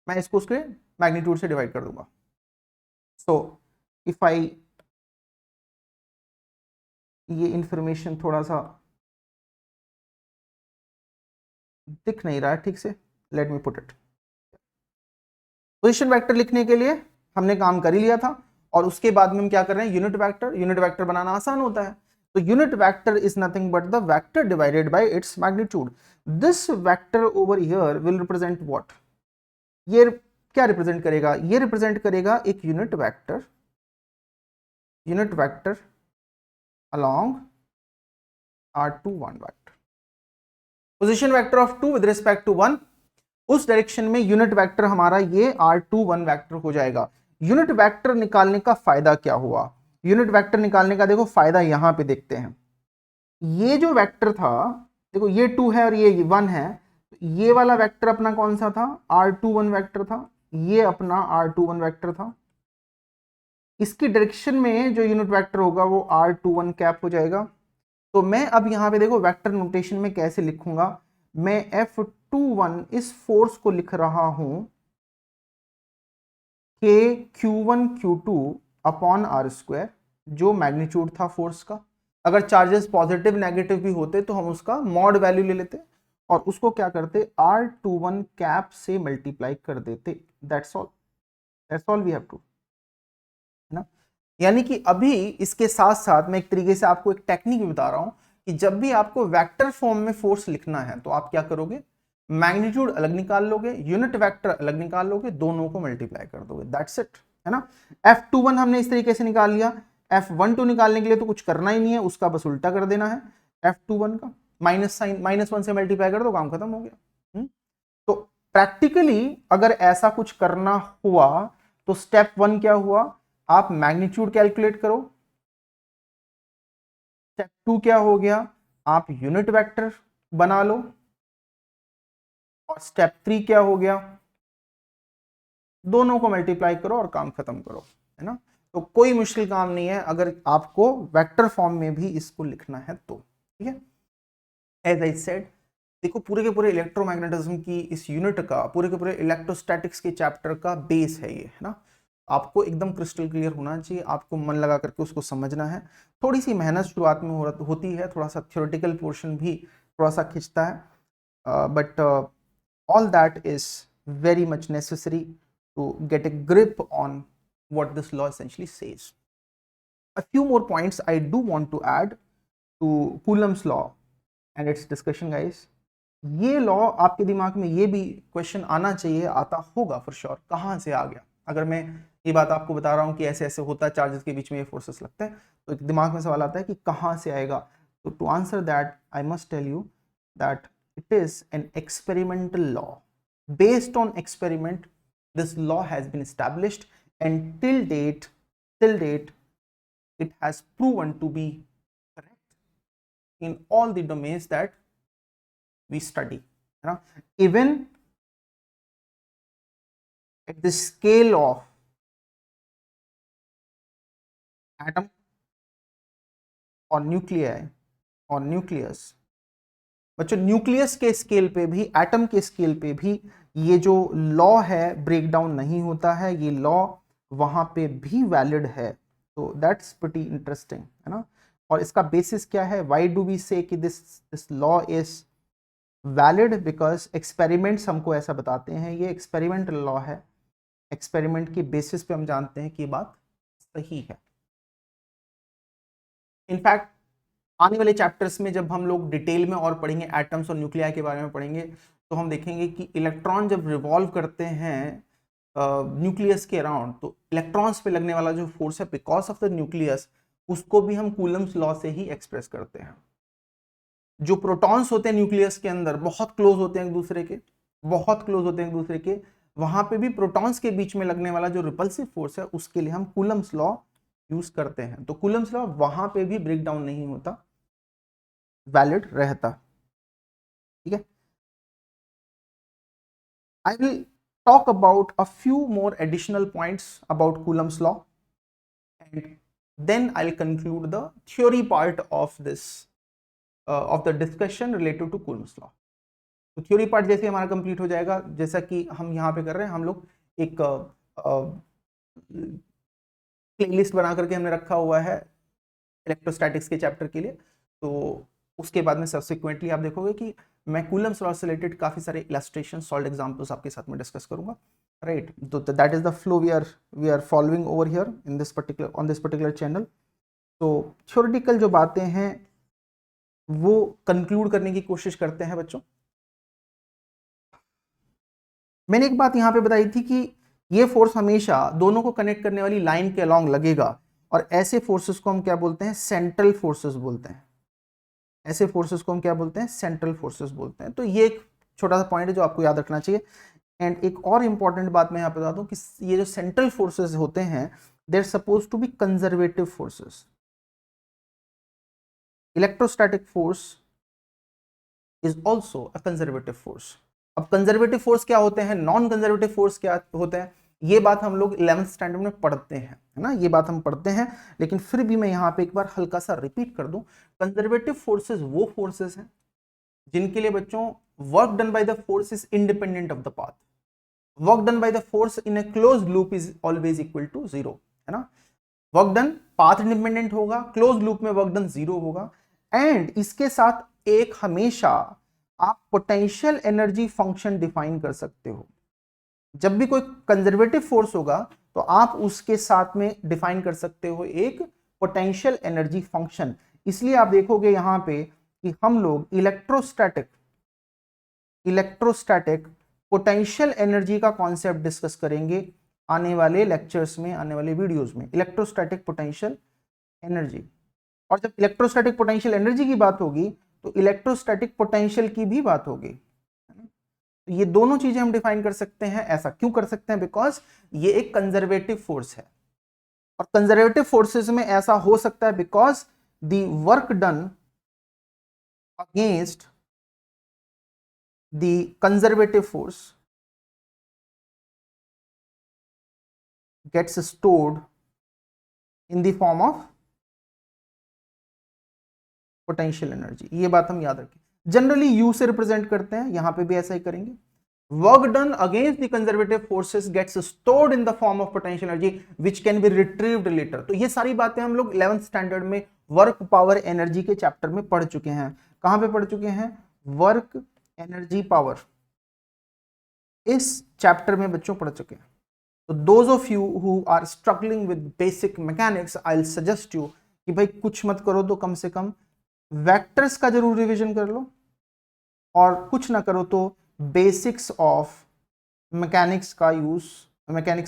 मैं इसको उसके मैग्नीट्यूड से डिवाइड कर दूंगा। सो इफ आई ये इंफॉर्मेशन थोड़ा सा दिख नहीं रहा है ठीक से, let me put it. Position vector लिखने के लिए हमने काम कर ही लिया था, और उसके बाद में हम क्या कर रहे हैं, यूनिट वेक्टर। यूनिट वेक्टर बनाना आसान होता है, तो unit vector is nothing but the vector divided by its magnitude. This vector over here will represent what, ये क्या रिप्रेजेंट करेगा, ये रिप्रेजेंट करेगा एक unit vector along R21 vector. Position vector of 2 with respect to 1, उस direction में unit vector हमारा ये R21 वेक्टर हो जाएगा। यूनिट वेक्टर निकालने का फायदा क्या हुआ, यूनिट वेक्टर निकालने का देखो फायदा यहां पे देखते हैं। ये जो वेक्टर था, देखो ये 2 है और ये 1 है, ये वाला वेक्टर अपना कौन सा था, R21 वेक्टर था, ये अपना R21 वेक्टर था। इसकी डायरेक्शन में जो यूनिट वेक्टर होगा वो R21 कैप हो जाएगा। तो मैं अब यहां पे देखो वेक्टर नोटेशन में कैसे लिखूंगा, मैं F21 इस फोर्स को लिख रहा हूं K Q1 Q2 upon R square, जो मैग्नीट्यूड था फोर्स का। अगर चार्जेस पॉजिटिव नेगेटिव भी होते तो हम उसका मॉड वैल्यू ले लेते और उसको क्या करते, R21 कैप से मल्टीप्लाई कर देते। That's all we have to, है ना। यानी कि अभी इसके साथ साथ मैं एक तरीके से आपको एक टेक्निक भी बता रहा हूं कि जब भी आपको वेक्टर फॉर्म में फोर्स लिखना है तो आप क्या करोगे, मैग्नीट्यूड अलग निकाल लोगे, यूनिट वेक्टर अलग निकाल लोगे, दोनों को मल्टीप्लाई कर दोगे, दैट्स इट, है ना। F21 हमने इस तरीके से निकाल लिया, F12 निकालने के लिए तो कुछ करना ही नहीं है, उसका बस उल्टा कर देना है, F21 का माइनस साइन, -1 से मल्टीप्लाई कर दो, काम खत्म हो गया। तो प्रैक्टिकली अगर ऐसा कुछ करना हुआ तो स्टेप 1 क्या हुआ, आप मैग्नीट्यूड कैलकुलेट करो। स्टेप 2 क्या हो गया, आप यूनिट वेक्टर बना लो। और स्टेप 3 क्या हो गया, दोनों को मल्टीप्लाई करो और काम खत्म करो, है ना। तो कोई मुश्किल काम नहीं है अगर आपको वेक्टर फॉर्म में भी इसको लिखना है तो, ठीक है। एज आई सेड, देखो पूरे के पूरे इलेक्ट्रोमैग्नेटिज्म की इस यूनिट का, पूरे के पूरे इलेक्ट्रोस्टैटिक्स के चैप्टर का बेस है ये, है ना। आपको एकदम क्रिस्टल क्लियर होना चाहिए, आपको मन लगा करके उसको समझना है। थोड़ी सी मेहनत शुरुआत में होती है, थोड़ा सा थ्योरेटिकल पोर्शन भी थोड़ा सा खिंचता है, but all that is very much necessary to get a grip on what this law essentially says. A few more points I do want to add to Coulomb's law and its discussion, guys. ये law आपके दिमाग में ये भी question आना चाहिए, आता होगा फॉर श्योर, कहाँ से आ गया। अगर मैं ये बात आपको बता रहा हूँ कि ऐसे ऐसे होता है, चार्जेस के बीच में ये फोर्सेस लगते हैं, तो दिमाग में सवाल आता है कि कहाँ से आएगा। तो to answer that I must tell you that it is an experimental law. Based on experiment, this law has been established, and till date it has proven to be correct in all the domains that we study, you know? Even at the scale of atom or nuclei or nucleus, बच्चों nucleus के scale पे भी, atom के scale पे भी ये जो law है ब्रेक डाउन नहीं होता है, ये लॉ वहां पे भी वैलिड है। तो दैट्स प्रीटी इंटरेस्टिंग, है ना। और इसका बेसिस क्या है, व्हाई डू वी से कि this law is valid, because experiments हमको ऐसा बताते हैं, ये एक्सपेरिमेंटल लॉ है, एक्सपेरिमेंट के बेसिस पे हम जानते हैं कि ये बात सही है। इनफैक्ट आने वाले चैप्टर्स में जब हम लोग डिटेल में और पढ़ेंगे, एटम्स और न्यूक्लिया के बारे में पढ़ेंगे, तो हम देखेंगे कि इलेक्ट्रॉन जब रिवॉल्व करते हैं न्यूक्लियस के अराउंड, तो इलेक्ट्रॉन्स पे लगने वाला जो फोर्स है बिकॉज ऑफ द न्यूक्लियस, उसको भी हम कूलम्स लॉ से ही एक्सप्रेस करते हैं। जो प्रोटॉन्स होते हैं न्यूक्लियस के अंदर बहुत क्लोज होते हैं एक दूसरे के, बहुत क्लोज होते हैं एक दूसरे के, वहां पे भी प्रोटॉन्स के बीच में लगने वाला जो रिपल्सिव फोर्स है उसके लिए हम कूलम्स लॉ यूज करते हैं। तो कूलम्स लॉ वहां पे भी ब्रेक डाउन नहीं होता, वैलिड रहता, ठीक है। I will talk about a few more additional points about Coulomb's law, and then I'll conclude the theory part of this of the discussion related to Coulomb's law. तो theory part जैसे हमारा complete हो जाएगा, जैसा कि हम यहाँ पे कर रहे हैं, हम लोग एक प्लेलिस्ट बना करके हमने रखा हुआ है इलेक्ट्रोस्टैटिक्स के चैप्टर के लिए। तो उसके बाद में सब्सिक्वेंटली आप देखोगे कि मैं कूलम्स लॉ से रिलेटेड काफी सारे इलस्ट्रेशन सॉल्व एग्जांपल्स आपके साथ में डिस्कस करूंगा, राइट। तो that is the flow we are following over here in this particular on this particular channel. तो थ्योरेटिकल जो बातें हैं वो कंक्लूड करने की कोशिश करते हैं बच्चों। मैंने एक बात यहां पे बताई थी कि ये फोर्स हमेशा दोनों को कनेक्ट करने वाली लाइन के अलॉन्ग लगेगा, और ऐसे फोर्सेस को हम क्या बोलते हैं, सेंट्रल फोर्सेस बोलते हैं। ऐसे फोर्सेस को हम क्या बोलते हैं, सेंट्रल फोर्सेस बोलते हैं। तो ये एक छोटा सा पॉइंट है जो आपको याद रखना चाहिए। एंड एक और इंपॉर्टेंट बात मैं यहाँ पे बता दूं कि ये जो सेंट्रल फोर्सेस होते हैं they are suppose to be conservative forces. Electrostatic force is also a conservative force. अब कंजर्वेटिव फोर्स क्या होते हैं, नॉन कंजर्वेटिव फोर्स क्या होते हैं, ये बात हम लोग 11th स्टैंडर्ड में पढ़ते हैं, है ना, ये बात हम पढ़ते हैं। लेकिन फिर भी मैं यहाँ पे एक बार हल्का सा रिपीट कर दूं, कंजर्वेटिव फोर्सेस वो फोर्सेस हैं जिनके लिए बच्चों work done by the force is independent of the path. Work done by the force in a closed loop is always equal to 0, है ना। वर्क डन पाथ इंडिपेंडेंट होगा, क्लोज लूप में work done 0 होगा। And इसके साथ एक हमेशा आप पोटेंशियल एनर्जी फंक्शन डिफाइन कर सकते हो। जब भी कोई कंजर्वेटिव फोर्स होगा तो आप उसके साथ में डिफाइन कर सकते हो एक पोटेंशियल एनर्जी फंक्शन। इसलिए आप देखोगे यहां पे कि हम लोग इलेक्ट्रोस्टैटिक पोटेंशियल एनर्जी का कॉन्सेप्ट डिस्कस करेंगे आने वाले लेक्चर्स में, आने वाले वीडियोस में, इलेक्ट्रोस्टैटिक पोटेंशियल एनर्जी। और जब इलेक्ट्रोस्टैटिक पोटेंशियल एनर्जी की बात होगी तो इलेक्ट्रोस्टैटिक पोटेंशियल की भी बात होगी। तो ये दोनों चीजें हम डिफाइन कर सकते हैं। ऐसा क्यों कर सकते हैं, बिकॉज ये एक कंजर्वेटिव फोर्स है। और कंजर्वेटिव फोर्सेस में ऐसा हो सकता है because the work done against the conservative force gets stored in the form of potential energy. ये बात हम याद रखें, जनरली यू से रिप्रेजेंट करते हैं, यहां पे भी ऐसा ही करेंगे। Work done against the conservative forces gets stored in the form of potential energy which can be retrieved later. तो ये सारी बातें हम लोग 11th स्टैंडर्ड में वर्क पावर एनर्जी के चैप्टर में पढ़ चुके हैं। कहां पे पढ़ चुके हैं, वर्क एनर्जी पावर, इस चैप्टर में बच्चों पढ़ चुके हैं। तो those of you who are struggling with basic mechanics, I will suggest you कि भाई कुछ मत करो तो कम से कम वेक्टर्स का जरूर रिवीजन कर लो, और कुछ ना करो तो बेसिक्स ऑफ मैकेनिक्स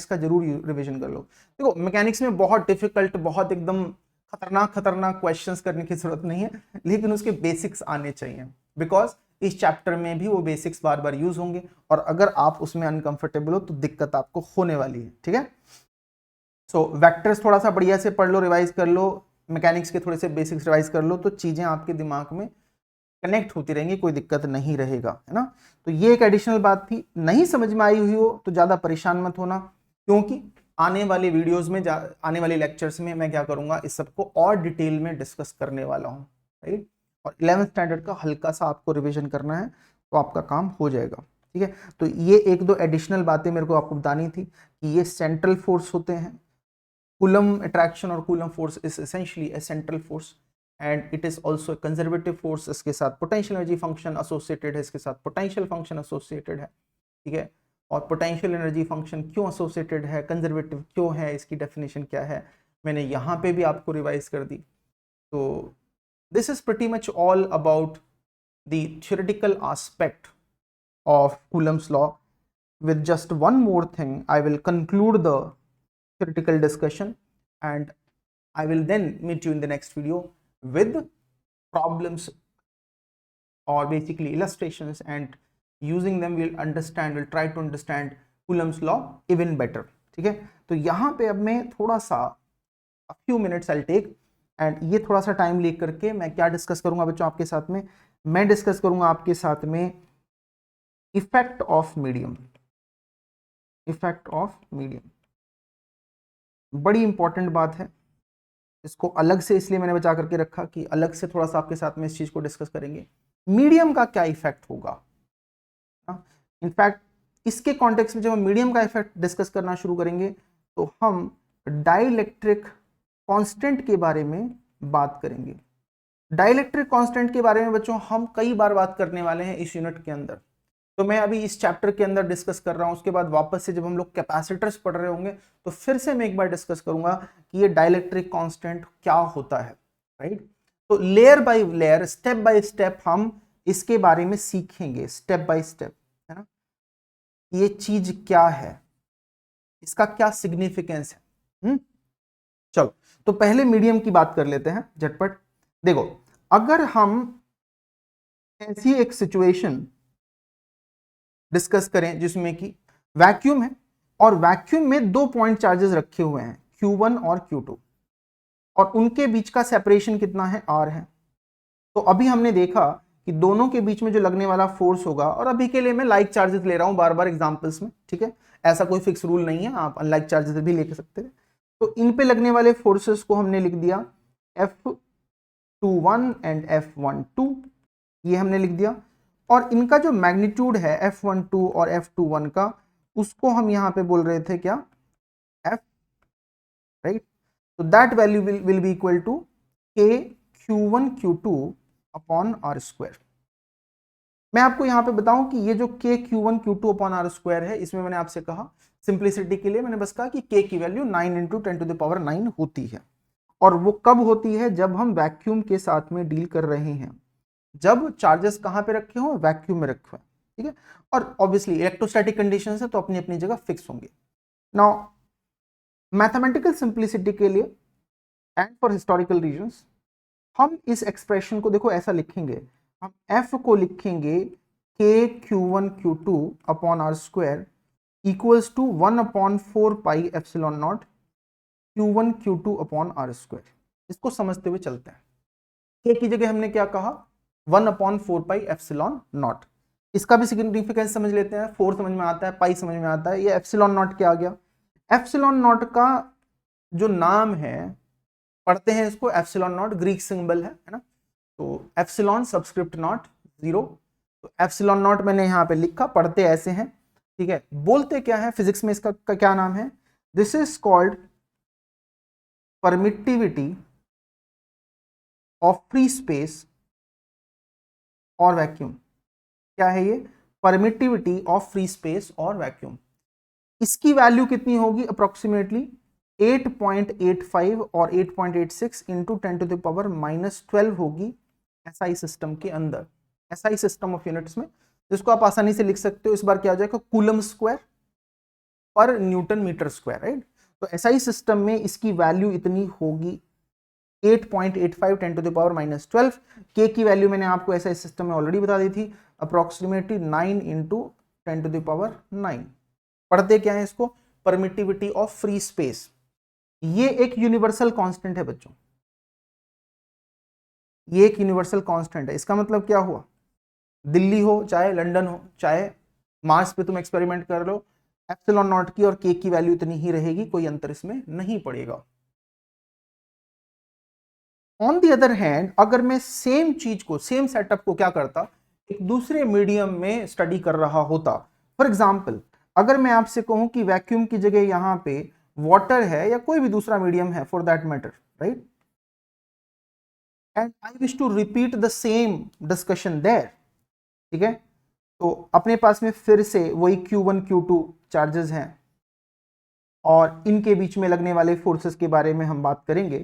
का जरूर रिवीजन कर लो। देखो मैकेनिक्स में बहुत डिफिकल्ट, बहुत एकदम खतरनाक क्वेश्चंस करने की जरूरत नहीं है, लेकिन उसके बेसिक्स आने चाहिए, बिकॉज इस चैप्टर में भी वो बेसिक्स बार बार यूज होंगे, और अगर आप उसमें अनकंफर्टेबल हो तो दिक्कत आपको होने वाली है, ठीक है। सो वेक्टर्स थोड़ा सा बढ़िया से पढ़ लो, रिवाइज कर लो, मैकेनिक्स के थोड़े से बेसिक्स रिवाइज कर लो, तो चीजें आपके दिमाग में कनेक्ट होती रहेंगी, कोई दिक्कत नहीं रहेगा, है ना। तो ये एक एडिशनल बात थी। नहीं समझ में आई हुई हो तो ज्यादा परेशान मत होना, क्योंकि आने वाले वीडियोस में, आने वाले लेक्चर्स में मैं क्या करूंगा, इस सबको और डिटेल में डिस्कस करने वाला हूँ, राइट। और 11th स्टैंडर्ड का हल्का सा आपको रिविजन करना है तो आपका काम हो जाएगा, ठीक है। तो ये एक दो एडिशनल बातें मेरे को आपको बतानी थी कि ये सेंट्रल फोर्स होते हैं। कूलम अट्रैक्शन और coulomb force is essentially A central force and it is also conservative force. इसके साथ पोटेंशियल एनर्जी फंक्शन एसोसिएटेड है, इसके साथ पोटेंशियल फंक्शन एसोसिएटेड है, ठीक है। और पोटेंशियल एनर्जी फंक्शन क्यों एसोसिएटेड है, कंजर्वेटिव क्यों है, इसकी डेफिनेशन क्या है, मैंने यहाँ पे भी आपको रिवाइज कर दी। तो this is pretty much all about the theoretical aspect of Coulomb's law. With just one more thing, I will conclude the theoretical discussion and I will then meet you in the next video with problems or basically illustrations, and using them we'll try to understand Coulomb's law even better, ठीक है। तो यहाँ पे अब मैं थोड़ा सा a few minutes I'll take and ये थोड़ा सा टाइम ले करके मैं क्या डिस्कस करूंगा बच्चों आपके साथ में, मैं डिस्कस करूंगा आपके साथ में effect of medium. Effect of medium बड़ी इंपॉर्टेंट बात है, इसको अलग से इसलिए मैंने बचा करके रखा कि अलग से थोड़ा सा आपके साथ में इस चीज को डिस्कस करेंगे, मीडियम का क्या इफेक्ट होगा। इनफैक्ट इसके कॉन्टेक्स्ट में जब हम मीडियम का इफेक्ट डिस्कस करना शुरू करेंगे तो हम डाइलेक्ट्रिक कांस्टेंट के बारे में बात करेंगे। डाइलेक्ट्रिक कांस्टेंट के बारे में बच्चों हम कई बार बात करने वाले हैं इस यूनिट के अंदर, तो मैं अभी इस चैप्टर के अंदर डिस्कस कर रहा हूं, उसके बाद वापस से जब हम लोग कैपेसिटर्स पढ़ रहे होंगे तो फिर से मैं एक बार डिस्कस करूंगा कि ये डाइलेक्ट्रिक कांस्टेंट क्या होता है, राइट। तो layer by layer, step by step हम इसके बारे में सीखेंगे, स्टेप बाय स्टेप, है ना। ये चीज क्या है, इसका क्या सिग्निफिकेंस है। चलो तो पहले मीडियम की बात कर लेते हैं झटपट। देखो, अगर हम ऐसी एक सिचुएशन डिस्कस करें जिसमें कि वैक्यूम है और वैक्यूम में 2 पॉइंट चार्जेस रखे हुए हैं Q1 और Q2 और उनके बीच का सेपरेशन कितना है, R है। तो अभी हमने देखा कि दोनों के बीच में जो लगने वाला फोर्स होगा, और अभी के लिए मैं लाइक चार्जेस ले रहा हूं बार बार एग्जांपल्स में, ठीक है, ऐसा कोई फिक्स रूल नहीं है, आप अनलाइक चार्जेस भी ले सकते हैं। तो इन पे लगने वाले फोर्सेस को हमने लिख दिया F21 एंड F12, ये हमने लिख दिया। और इनका जो मैग्नीट्यूड है F12 और F21 का, उसको हम यहां पे बोल रहे थे क्या, F, राइट। तो that value will be equal to K Q1 Q2 upon R square. मैं आपको यहां पे बताऊं कि ये जो K Q1 Q2 upon R square है, इसमें मैंने आपसे कहा सिंप्लिसिटी के लिए मैंने बस कहा कि K की वैल्यू 9 इंटू 10⁻9 होती है। और वो कब होती है, जब हम वैक्यूम के साथ में डील कर रहे हैं, जब चार्जेस कहां पे रखे हो, वैक्यूम में रखे हुए, ठीक है। और ऑब्वियसली इलेक्ट्रोस्टैटिक कंडीशंस है तो अपनी अपनी जगह फिक्स होंगे। नाउ मैथमेटिकल सिंप्लिसिटी के लिए एंड फॉर हिस्टोरिकल रीजंस हम इस एक्सप्रेशन को देखो ऐसा लिखेंगे, हम F को लिखेंगे K Q1 Q2 upon R square equals to 1/4 pi epsilon not Q1 Q2 upon R square. इसको समझते हुए चलते हैं। K की जगह हमने क्या कहा, 1/4 पाई एप्सिलॉन नॉट। इसका भी सिग्निफिकेंस समझ लेते हैं, 4 समझ में आता है, पाई समझ में आता है, ये एप्सिलॉन नॉट क्या आ गया। एप्सिलॉन नॉट का जो नाम है, पढ़ते हैं इसको एप्सिलॉन नॉट, ग्रीक सिंबल है ना। तो एप्सिलॉन सबस्क्रिप्ट नॉट 0, तो एप्सिलॉन नॉट मैंने यहां पे लिखा, पढ़ते ऐसे हैं, ठीक है। बोलते क्या है फिजिक्स में, इसका क्या नाम है, this is called permittivity of free space और वैक्यूम। क्या है ये, परमिटिविटी ऑफ फ्री स्पेस और वैक्यूम। इसकी वैल्यू कितनी होगी, अप्रोक्सीमेटली 8.85 और 8.86 इंटू 10⁻⁻12 होगी एसआई सिस्टम के अंदर, एसआई सिस्टम ऑफ यूनिट्स में, जिसको आप आसानी से लिख सकते हो। इस बार क्या हो जाएगा, कूलम स्क्वायर पर न्यूटन मीटर स्क्वायर, राइट। तो एसआई सिस्टम में इसकी वैल्यू इतनी होगी 8.85 10⁻⁻12। के की वैल्यू मैंने आपको एसआई सिस्टम में ऑलरेडी बता दी थी, अप्रोक्सीमेटली 9 इंटू 10⁻9। पढ़ते क्या है इसको, परमिटिविटी ऑफ फ्री स्पेस। ये एक यूनिवर्सल कांस्टेंट है बच्चों, ये एक यूनिवर्सल कांस्टेंट है। इसका मतलब क्या हुआ, दिल्ली हो चाहे लंदन हो चाहे मार्स पे तुम एक्सपेरिमेंट कर लो, एप्सिलॉन नॉट की और के की वैल्यू इतनी ही रहेगी, कोई अंतर इसमें नहीं पड़ेगा। ऑन दी अदर हैंड, अगर मैं सेम चीज को, सेम सेटअप को क्या करता, एक दूसरे मीडियम में स्टडी कर रहा होता। फॉर एग्जाम्पल, अगर मैं आपसे कहूं कि वैक्यूम की जगह यहां पे वाटर है या कोई भी दूसरा मीडियम है for that matter, right, and I wish to repeat the same discussion there, ठीक है। तो अपने पास में फिर से वही Q1 Q2 चार्जेस हैं और इनके बीच में लगने वाले फोर्सेस के बारे में हम बात करेंगे।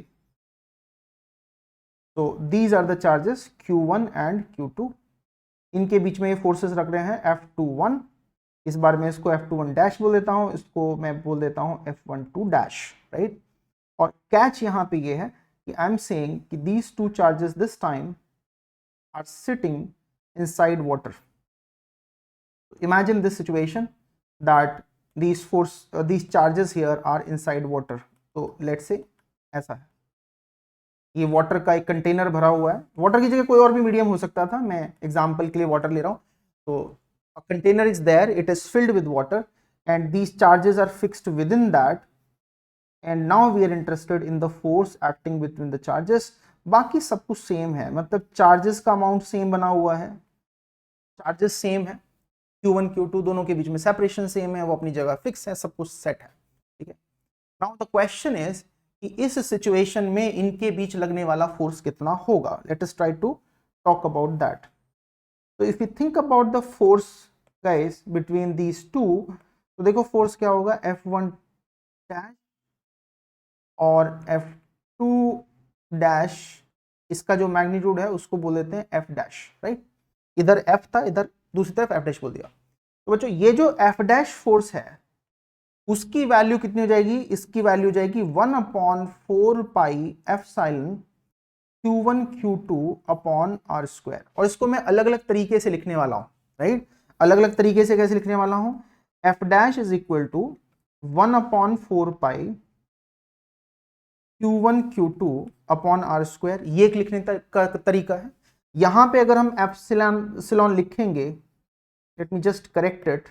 तो these are the charges Q1 and Q2, इनके बीच में ये फोर्सेस रख रहे हैं F21, इस बार मैं इसको F21 डैश बोल देता हूं, इसको मैं बोल देता हूं F12 डैश, राइट। और कैच यहां पे ये है कि आई एम सेइंग कि these two charges this time are sitting inside water. Imagine this situation that these charges here are inside water. तो let's say ऐसा है, ये वाटर का एक कंटेनर भरा हुआ है, वाटर की जगह कोई और भी मीडियम हो सकता था, मैं एग्जांपल के लिए वाटर ले रहा हूँ। तो a container is there, it is filled with water and these charges are fixed within that, and now we are interested in the force acting between the charges। बाकी सब कुछ सेम है, मतलब चार्जेस का अमाउंट सेम बना हुआ है, charges same है, Q1 Q2 दोनों के बीच में सेपरेशन सेम है, वो अपनी जगह फिक्स है, सब कुछ सेट है, ठीक है। नाउ द क्वेश्चन इज कि इस सिचुएशन में इनके बीच लगने वाला फोर्स कितना होगा। Let us try to talk about that. तो if you think about the force guys between these two, तो देखो फोर्स क्या होगा, F1 डैश और F2 डैश, इसका जो मैग्नीट्यूड है उसको बोल देते हैं F डैश, राइट। इधर F था, इधर दूसरी तरफ F डैश बोल दिया। तो बच्चों ये जो F डैश फोर्स है उसकी वैल्यू कितनी हो जाएगी, इसकी वैल्यू हो जाएगी 1/4 pi epsilon Q1 Q2 upon R square. और इसको मैं अलग अलग तरीके से लिखने वाला हूं, राइट। अलग अलग तरीके से कैसे लिखने वाला हूं, F dash is equal to 1/4 pi Q1 Q2 upon R square, ये एक लिखने का तरीका है। यहां पे अगर हम एप्सिलॉन लिखेंगे, let me just correct it,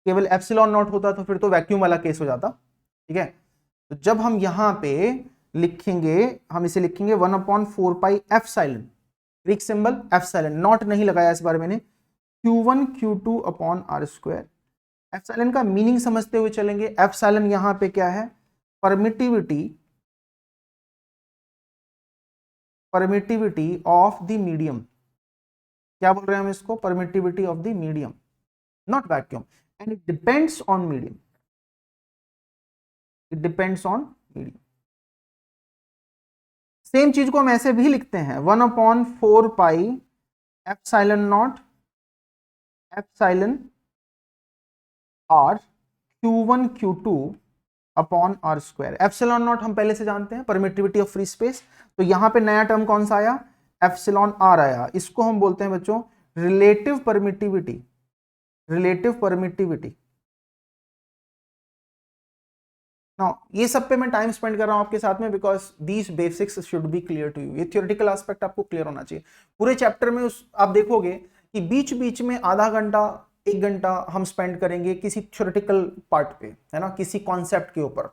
केवल एप्सिलॉन नॉट होता तो फिर तो वैक्यूम वाला केस हो जाता, ठीक है। तो जब हम यहां पे लिखेंगे, हम इसे लिखेंगे 1/4 pi epsilon, Greek symbol epsilon, not नहीं लगाया इस बार मैंने, Q1 Q2 upon R square. Epsilon का मीनिंग समझते हुए चलेंगे। एप्सिलॉन यहां पे क्या है, परमिटिविटी ऑफ द मीडियम। क्या बोल रहे हैं हम इसको, permittivity of the medium, not vacuum, and it depends on medium, it depends on medium. Same चीज को हम ऐसे भी लिखते हैं 1/4 pi epsilon not epsilon R Q1 Q2 upon R square. Epsilon not हम पहले से जानते हैं, परमिटिविटी ऑफ फ्री स्पेस। तो यहां पे नया टर्म कौन सा आया, एप्सिलॉन R आया। इसको हम बोलते हैं बच्चों relative permittivity, relative permittivity. Now ये सब पे मैं टाइम स्पेंड कर रहा हूं आपके साथ में because these basics should be clear to you. ये थियोरेटिकल एस्पेक्ट आपको क्लियर होना चाहिए। पूरे चैप्टर में आप देखोगे कि बीच बीच में आधा घंटा 1 घंटा हम स्पेंड करेंगे किसी थ्योरेटिकल पार्ट पे, है ना, किसी कॉन्सेप्ट के ऊपर।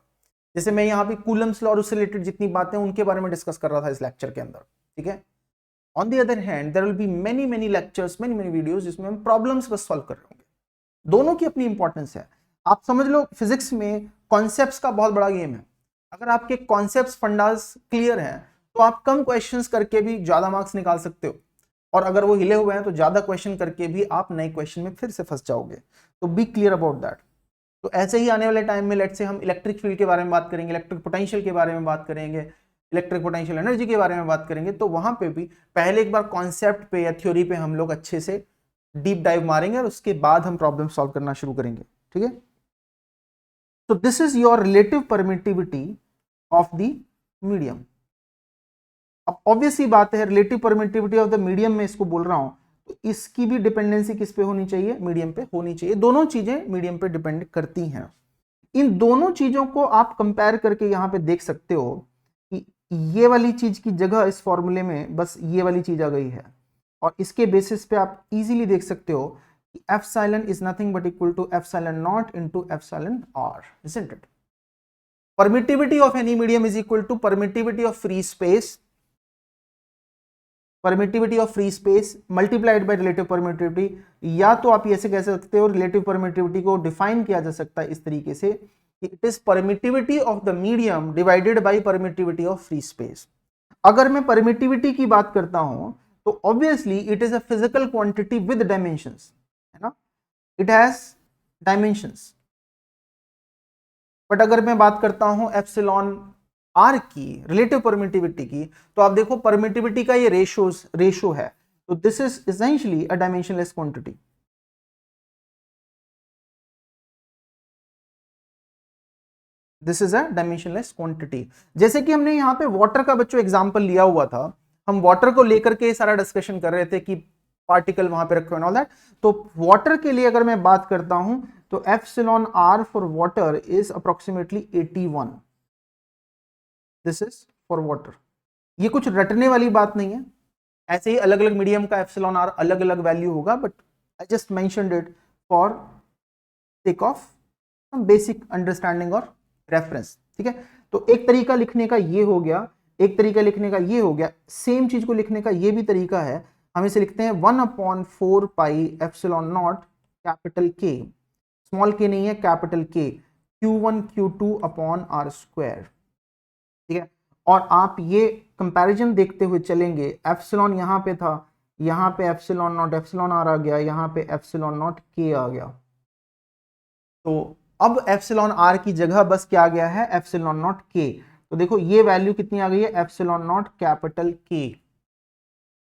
जैसे मैं यहाँ पे कूलम्स लॉ और उससे रिलेटेड जितनी बातें उनके बारे में डिस्कस कर रहा था इस लेक्चर के अंदर, ठीक है। On the other hand there will be many many lectures, many many videos जिसमें हम प्रॉब्लम्स बस सॉल्व कर रहे होंगे। दोनों की अपनी इंपॉर्टेंस है। आप समझ लो फिजिक्स में कॉन्सेप्ट्स का बहुत बड़ा गेम है। अगर आपके कॉन्सेप्ट्स फंडास क्लियर हैं तो आप कम क्वेश्चंस करके भी ज्यादा मार्क्स निकाल सकते हो, और अगर वो हिले हुए हैं तो ज्यादा क्वेश्चन करके भी आप नए क्वेश्चन में फिर से फंस जाओगे। तो बी क्लियर अबाउट दैट। तो ऐसे ही आने वाले टाइम में लेट्स से हम इलेक्ट्रिक फील्ड के बारे में बात करेंगे, इलेक्ट्रिक पोटेंशियल के बारे में बात करेंगे, इलेक्ट्रिक पोटेंशियल एनर्जी के बारे में बात करेंगे। तो वहां पे भी पहले एक बार कॉन्सेप्ट पे या थ्योरी पे हम लोग अच्छे से डीप डाइव मारेंगे और उसके बाद हम प्रॉब्लम सॉल्व करना शुरू करेंगे, ठीक है। तो this is your relative permittivity of the medium. अब ऑब्वियस ही बात है, relative permittivity of the medium में इसको बोल रहा हूं तो इसकी भी डिपेंडेंसी किस पे होनी चाहिए, मीडियम पे होनी चाहिए। दोनों चीजें मीडियम पे डिपेंड करती हैं। इन दोनों चीजों को आप कंपेयर करके यहां पे देख सकते हो कि ये वाली चीज की जगह इस फॉर्मूले में बस ये वाली चीज आ गई है, और इसके बेसिस पे आप इजीली देख सकते हो कि epsilon is nothing but equal to epsilon not into epsilon R, isn't it? Permittivity of any medium is equal to permittivity of free space, permittivity of free space multiplied by relative permittivity. या तो आप ऐसे कह सकते हो, relative permittivity को define किया जा सकता है इस तरीके से कि it is permittivity of the medium divided by permittivity of free space. अगर मैं परमिटिविटी की बात करता हूं तो obviously it is a physical quantity with dimensions, है ना, इट हैज डायमेंशंस। बट अगर मैं बात करता हूं एप्सिलॉन R की, रिलेटिव परमिटिविटी की, तो आप देखो परमिटिविटी का ये रेशो है। तो this is essentially a dimensionless quantity. This is a dimensionless quantity. जैसे कि हमने यहाँ पे वाटर का बच्चों एग्जांपल लिया हुआ था, हम वाटर को लेकर के सारा डिस्कशन कर रहे थे कि पार्टिकल वहां पे रखे ऑल दैट। तो वाटर के लिए अगर मैं बात करता हूं तो epsilon R for water is approximately 81। This is for water. ये कुछ रटने वाली बात नहीं है, ऐसे ही अलग अलग मीडियम का एप्सिलॉन R अलग अलग वैल्यू होगा, but I just mentioned it for sake of basic understanding और रेफरेंस, ठीक है। तो एक तरीका लिखने का ये हो गया, एक तरीका लिखने का ये हो गया। सेम चीज को लिखने का ये भी तरीका है, हम इसे लिखते हैं 1/4 pi epsilon not capital K, small k नहीं है, capital K, Q1 Q2 upon R square. ठीक है। और आप ये कंपैरिजन देखते हुए चलेंगे, एप्सिलॉन यहाँ पे था, यहाँ पे एप्सिलॉन नॉट एप्सिलॉन आर आ गया, यहाँ पे एप्सिलॉन नॉट के आ गया। तो अब एप्सिलॉन आर की जगह बस क्या आ गया है, एप्सिलॉन नॉट के। तो देखो ये वैल्यू कितनी आ गई है, एप्सिलॉन नॉट कैपिटल के।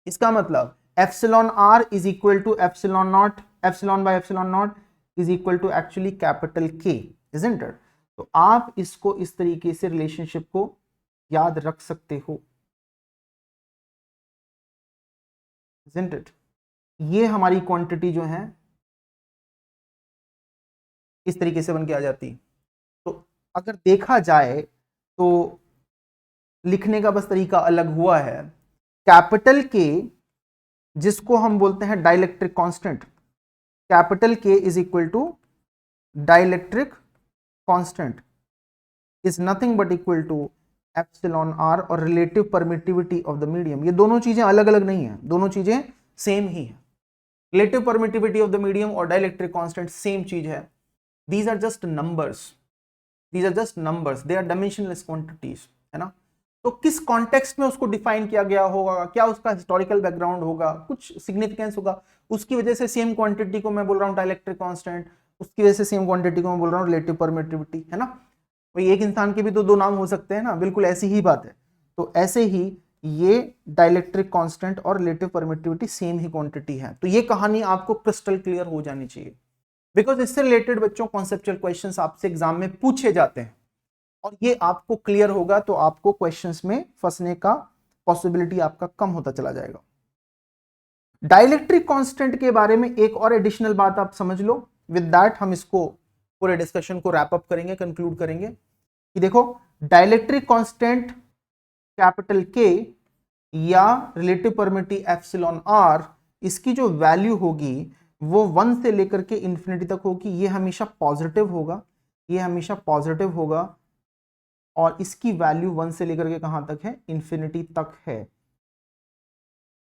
इसका मतलब epsilon R is equal to epsilon not, epsilon by epsilon not is equal to actually capital K, isn't it? तो आप इसको इस तरीके से रिलेशनशिप को याद रख सकते हो, इजंट इट? ये हमारी क्वांटिटी जो है इस तरीके से बन के आ जाती। तो अगर देखा जाए तो लिखने का बस तरीका अलग हुआ है। कैपिटल के, जिसको हम बोलते हैं dielectric constant, capital K is equal to dielectric constant is nothing but equal to epsilon R और relative permittivity of the medium. ये दोनों चीजें अलग अलग नहीं है, दोनों चीजें सेम ही है। Relative permittivity of the medium और डाइलेक्ट्रिक कांस्टेंट सेम चीज है। these are just numbers, these are just numbers, they are dimensionless quantities, है ना? तो किस कॉन्टेक्स्ट में उसको डिफाइन किया गया होगा, क्या उसका हिस्टोरिकल बैकग्राउंड होगा, कुछ सिग्निफिकेंस होगा, उसकी वजह से सेम क्वांटिटी को मैं बोल रहा हूँ डाइलेक्ट्रिक कांस्टेंट, उसकी वजह से सेम क्वांटिटी को मैं बोल रहा हूँ रिलेटिव परमिटिविटी, है ना? भाई एक इंसान के भी तो दो नाम हो सकते हैं ना, बिल्कुल ऐसी ही बात है। तो ऐसे ही ये डाइलेक्ट्रिक कांस्टेंट और रिलेटिव परमिटिविटी सेम ही क्वांटिटी है। तो ये कहानी आपको क्रिस्टल क्लियर हो जानी चाहिए, बिकॉज इससे रिलेटेड बच्चों कॉन्सेप्चुअल क्वेश्चंस आपसे एग्जाम में पूछे जाते हैं, और ये आपको क्लियर होगा तो आपको क्वेश्चंस में फंसने का पॉसिबिलिटी आपका कम होता चला जाएगा। डाइलेक्ट्रिक कांस्टेंट के बारे में एक और एडिशनल बात आप समझ लो, विद दैट हम इसको पूरे डिस्कशन को रैप अप करेंगे, कंक्लूड करेंगे कि देखो डाइलेक्ट्रिक कांस्टेंट कैपिटल के या रिलेटिव परमिटिविटी एप्सिलॉन आर, इसकी जो वैल्यू होगी वो 1 से लेकर के इंफिनिटी तक होगी। ये हमेशा पॉजिटिव होगा, ये हमेशा पॉजिटिव होगा, और इसकी वैल्यू 1 से लेकर के कहां तक है, इंफिनिटी तक है।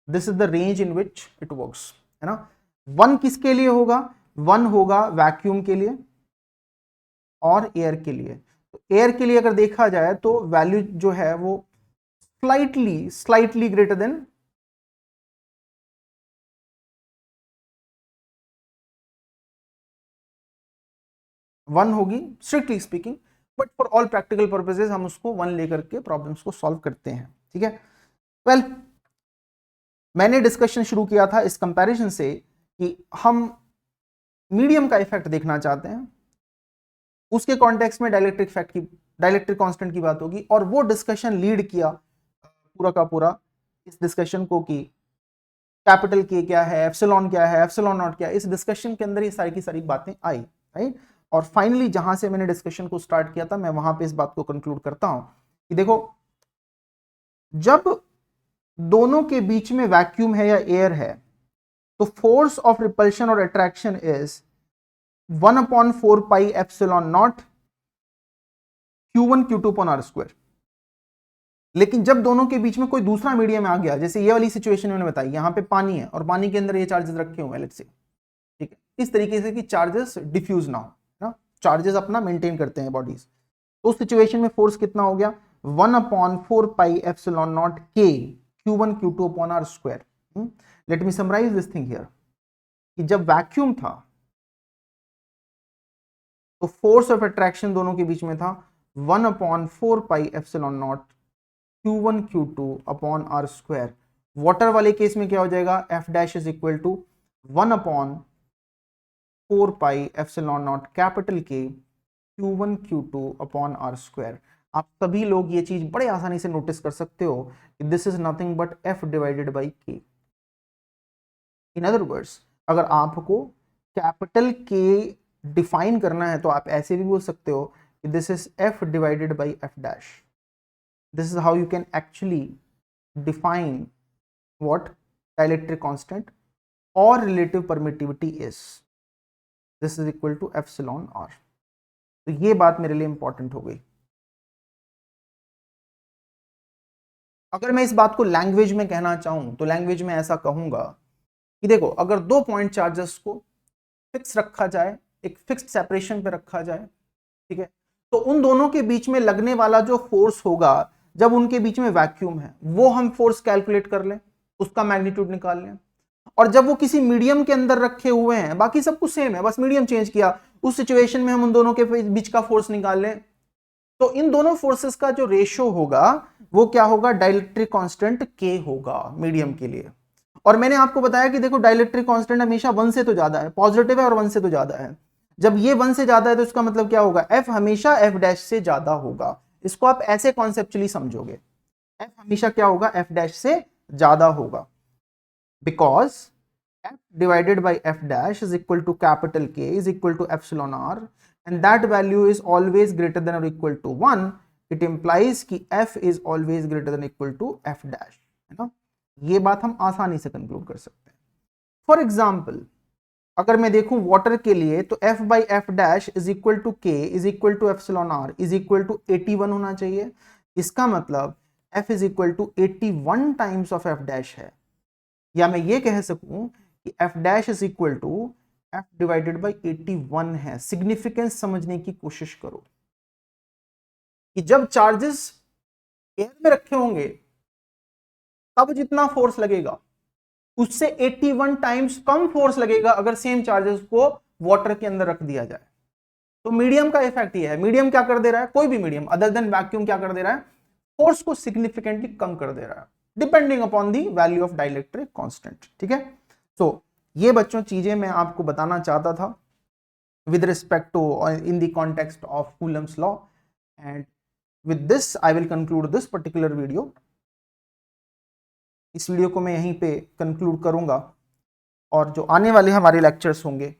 This is the range in which it works, है ना? 1 किसके लिए होगा, 1 होगा वैक्यूम के लिए और एयर के लिए। तो एयर के लिए अगर देखा जाए तो वैल्यू जो है वो स्लाइटली ग्रेटर देन 1 होगी strictly speaking, but for all practical purposes हम उसको 1 लेकर के प्रॉब्लम्स को सॉल्व करते हैं, ठीक है? वेल, मैंने डिस्कशन शुरू किया था इस कंपैरिजन से कि हम मीडियम का इफेक्ट देखना चाहते हैं, उसके कॉन्टेक्स्ट में डाइलेक्ट्रिक इफेक्ट की, डाइलेक्ट्रिक कांस्टेंट की बात होगी, और वो डिस्कशन लीड किया पूरा का पूरा इस डिस्कशन को कि कैपिटल के क्या है, एप्सिलॉन क्या है, एप्सिलॉन नॉट क्या है। इस डिस्कशन के अंदर ये सारी की सारी बातें आई, राइट? और फाइनली जहां से मैंने डिस्कशन को स्टार्ट किया था, मैं वहां पे इस बात को कंक्लूड करता हूं कि देखो, जब दोनों के बीच में वैक्यूम है या एयर है, तो फोर्स ऑफ रिपल्शन और attraction is 1/4 pi epsilon not Q1 Q2 upon R square. लेकिन जब दोनों के बीच में कोई दूसरा मीडियम आ गया, जैसे ये वाली सिचुएशन मैंने बताई, यहां पे पानी है और पानी के अंदर ये चार्जेस रखे हुए हैं, लेट्स से, ठीक है, इस तरीके से कि चार्जेस डिफ्यूज ना हो, ना, चार्जेस अपना मेंटेन करते हैं बॉडीज। तो उस सिचुएशन में फोर्स कितना हो गया, 1/4 pi epsilon not K Q1 Q2 upon R square. Let me summarize this thing here, कि जब वैक्यूम था तो फोर्स ऑफ अट्रैक्शन दोनों के बीच में था 1/4 pi epsilon not Q1 Q2 upon R square. Water वाले केस में क्या हो जाएगा, F dash is equal to 1/4 pi epsilon not capital K Q1 Q2 upon R square. आप सभी लोग ये चीज बड़े आसानी से नोटिस कर सकते हो कि this is nothing but F divided by K। In other words, अगर आपको कैपिटल K डिफाइन करना है तो आप ऐसे भी बोल सकते हो कि this is F divided by F dash. This is how you can actually define what dielectric constant or relative permittivity is. This is equal to epsilon r. तो ये बात मेरे लिए इंपॉर्टेंट हो गई। अगर मैं इस बात को लैंग्वेज में कहना चाहूं तो लैंग्वेज में ऐसा कहूंगा कि देखो, अगर दो पॉइंट चार्जेस को फिक्स रखा जाए, एक फिक्स्ड सेपरेशन पे रखा जाए, ठीक है, तो उन दोनों के बीच में लगने वाला जो फोर्स होगा जब उनके बीच में वैक्यूम है वो हम फोर्स कैलकुलेट कर लें, उसका मैग्नीट्यूड निकाल लें। और जब वो किसी मीडियम के अंदर रखे हुए हैं, बाकी सब कुछ सेम है, बस मीडियम चेंज किया, उस सिचुएशन में हम उन दोनों के बीच का फोर्स निकाल लें, तो इन दोनों फोर्सेस का जो रेशियो होगा वो क्या होगा, डाइलेक्ट्रिक कांस्टेंट K होगा मीडियम के लिए। और मैंने आपको बताया कि देखो डाइलेक्ट्रिक कांस्टेंट हमेशा 1 से तो ज्यादा है, पॉजिटिव है और 1 से तो ज्यादा है। जब ये 1 से ज्यादा है तो इसका मतलब क्या होगा, F हमेशा F डैश से ज्यादा होगा। इसको आप ऐसे कॉन्सेप्चुअली समझोगे, F हमेशा क्या होगा, F डैश से ज्यादा होगा, because F divided by F dash is equal to capital K is equal to epsilon r, and that value is always greater than or equal to 1. It implies कि F is always greater than equal to F dash, है ना। ये बात हम आसानी से conclude कर सकते हैं। फॉर एग्जाम्पल अगर मैं देखूं वाटर के लिए तो F by F dash is equal to K is equal to epsilon r is equal to 81 होना चाहिए। इसका मतलब F is equal to 81 times of F dash है, या मैं ये कह सकूं कि F dash is equal to F divided by 81 है। सिग्निफिकेंस समझने की कोशिश करो कि जब चार्जेस एयर में रखे होंगे तब जितना फोर्स लगेगा उससे 81 टाइम्स कम फोर्स लगेगा अगर सेम चार्जेस को वाटर के अंदर रख दिया जाए। तो मीडियम का इफेक्ट ये है, मीडियम क्या कर दे रहा है, कोई भी मीडियम अदर देन वैक्यूम क्या कर दे रहा है, फोर्स को सिग्निफिकेंटली कम कर दे रहा है, depending upon the value of dielectric constant. ठीक है, तो ये बच्चों चीजें मैं आपको बताना चाहता था with respect to in the context of Coulomb's law, and with this I will conclude this particular video. इस वीडियो को मैं यहीं पे कंक्लूड करूंगा, और जो आने वाले हमारे लेक्चर्स होंगे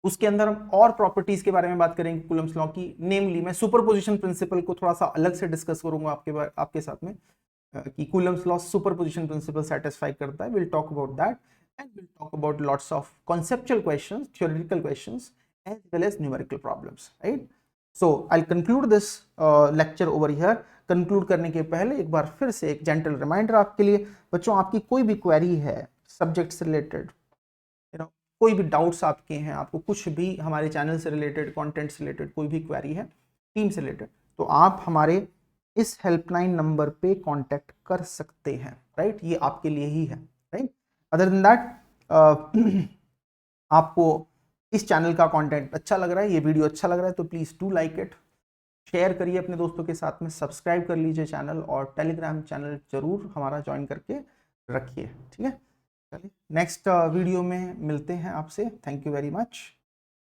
उसके अंदर हम और प्रॉपर्टीज के बारे में बात करेंगे कूलम्स लॉ की। नेमली मैं सुपरपोजिशन प्रिंसिपल को थोड़ा सा अलग से डिस्कस करूंगा आपके साथ में, कि Coulomb's law superposition principle satisfy करता है। Will talk about that and will talk about lots of conceptual questions, theoretical questions as well as numerical problems, right. So I conclude this lecture over here. Conclude करने के पहले एक बार फिर से एक gentle reminder आपके लिए बच्चों, आपकी कोई भी क्वेरी है सब्जेक्ट से रिलेटेड, कोई भी डाउट्स आपके हैं, आपको कुछ भी हमारे चैनल से रिलेटेड, कंटेंट से रिलेटेड कोई भी क्वेरी है, टीम से रिलेटेड, तो आप हमारे इस हेल्पलाइन नंबर पे कांटेक्ट कर सकते हैं, राइट। ये आपके लिए ही है, राइट। अदर देन दैट आपको इस चैनल का कंटेंट अच्छा लग रहा है, ये वीडियो अच्छा लग रहा है, तो please do like it, share करिए अपने दोस्तों के साथ में, सब्सक्राइब कर लीजिए चैनल, और टेलीग्राम चैनल जरूर हमारा ज्वाइन करके रखिए। ठीक है, चलिए नेक्स्ट वीडियो में मिलते हैं आपसे। Thank you very much.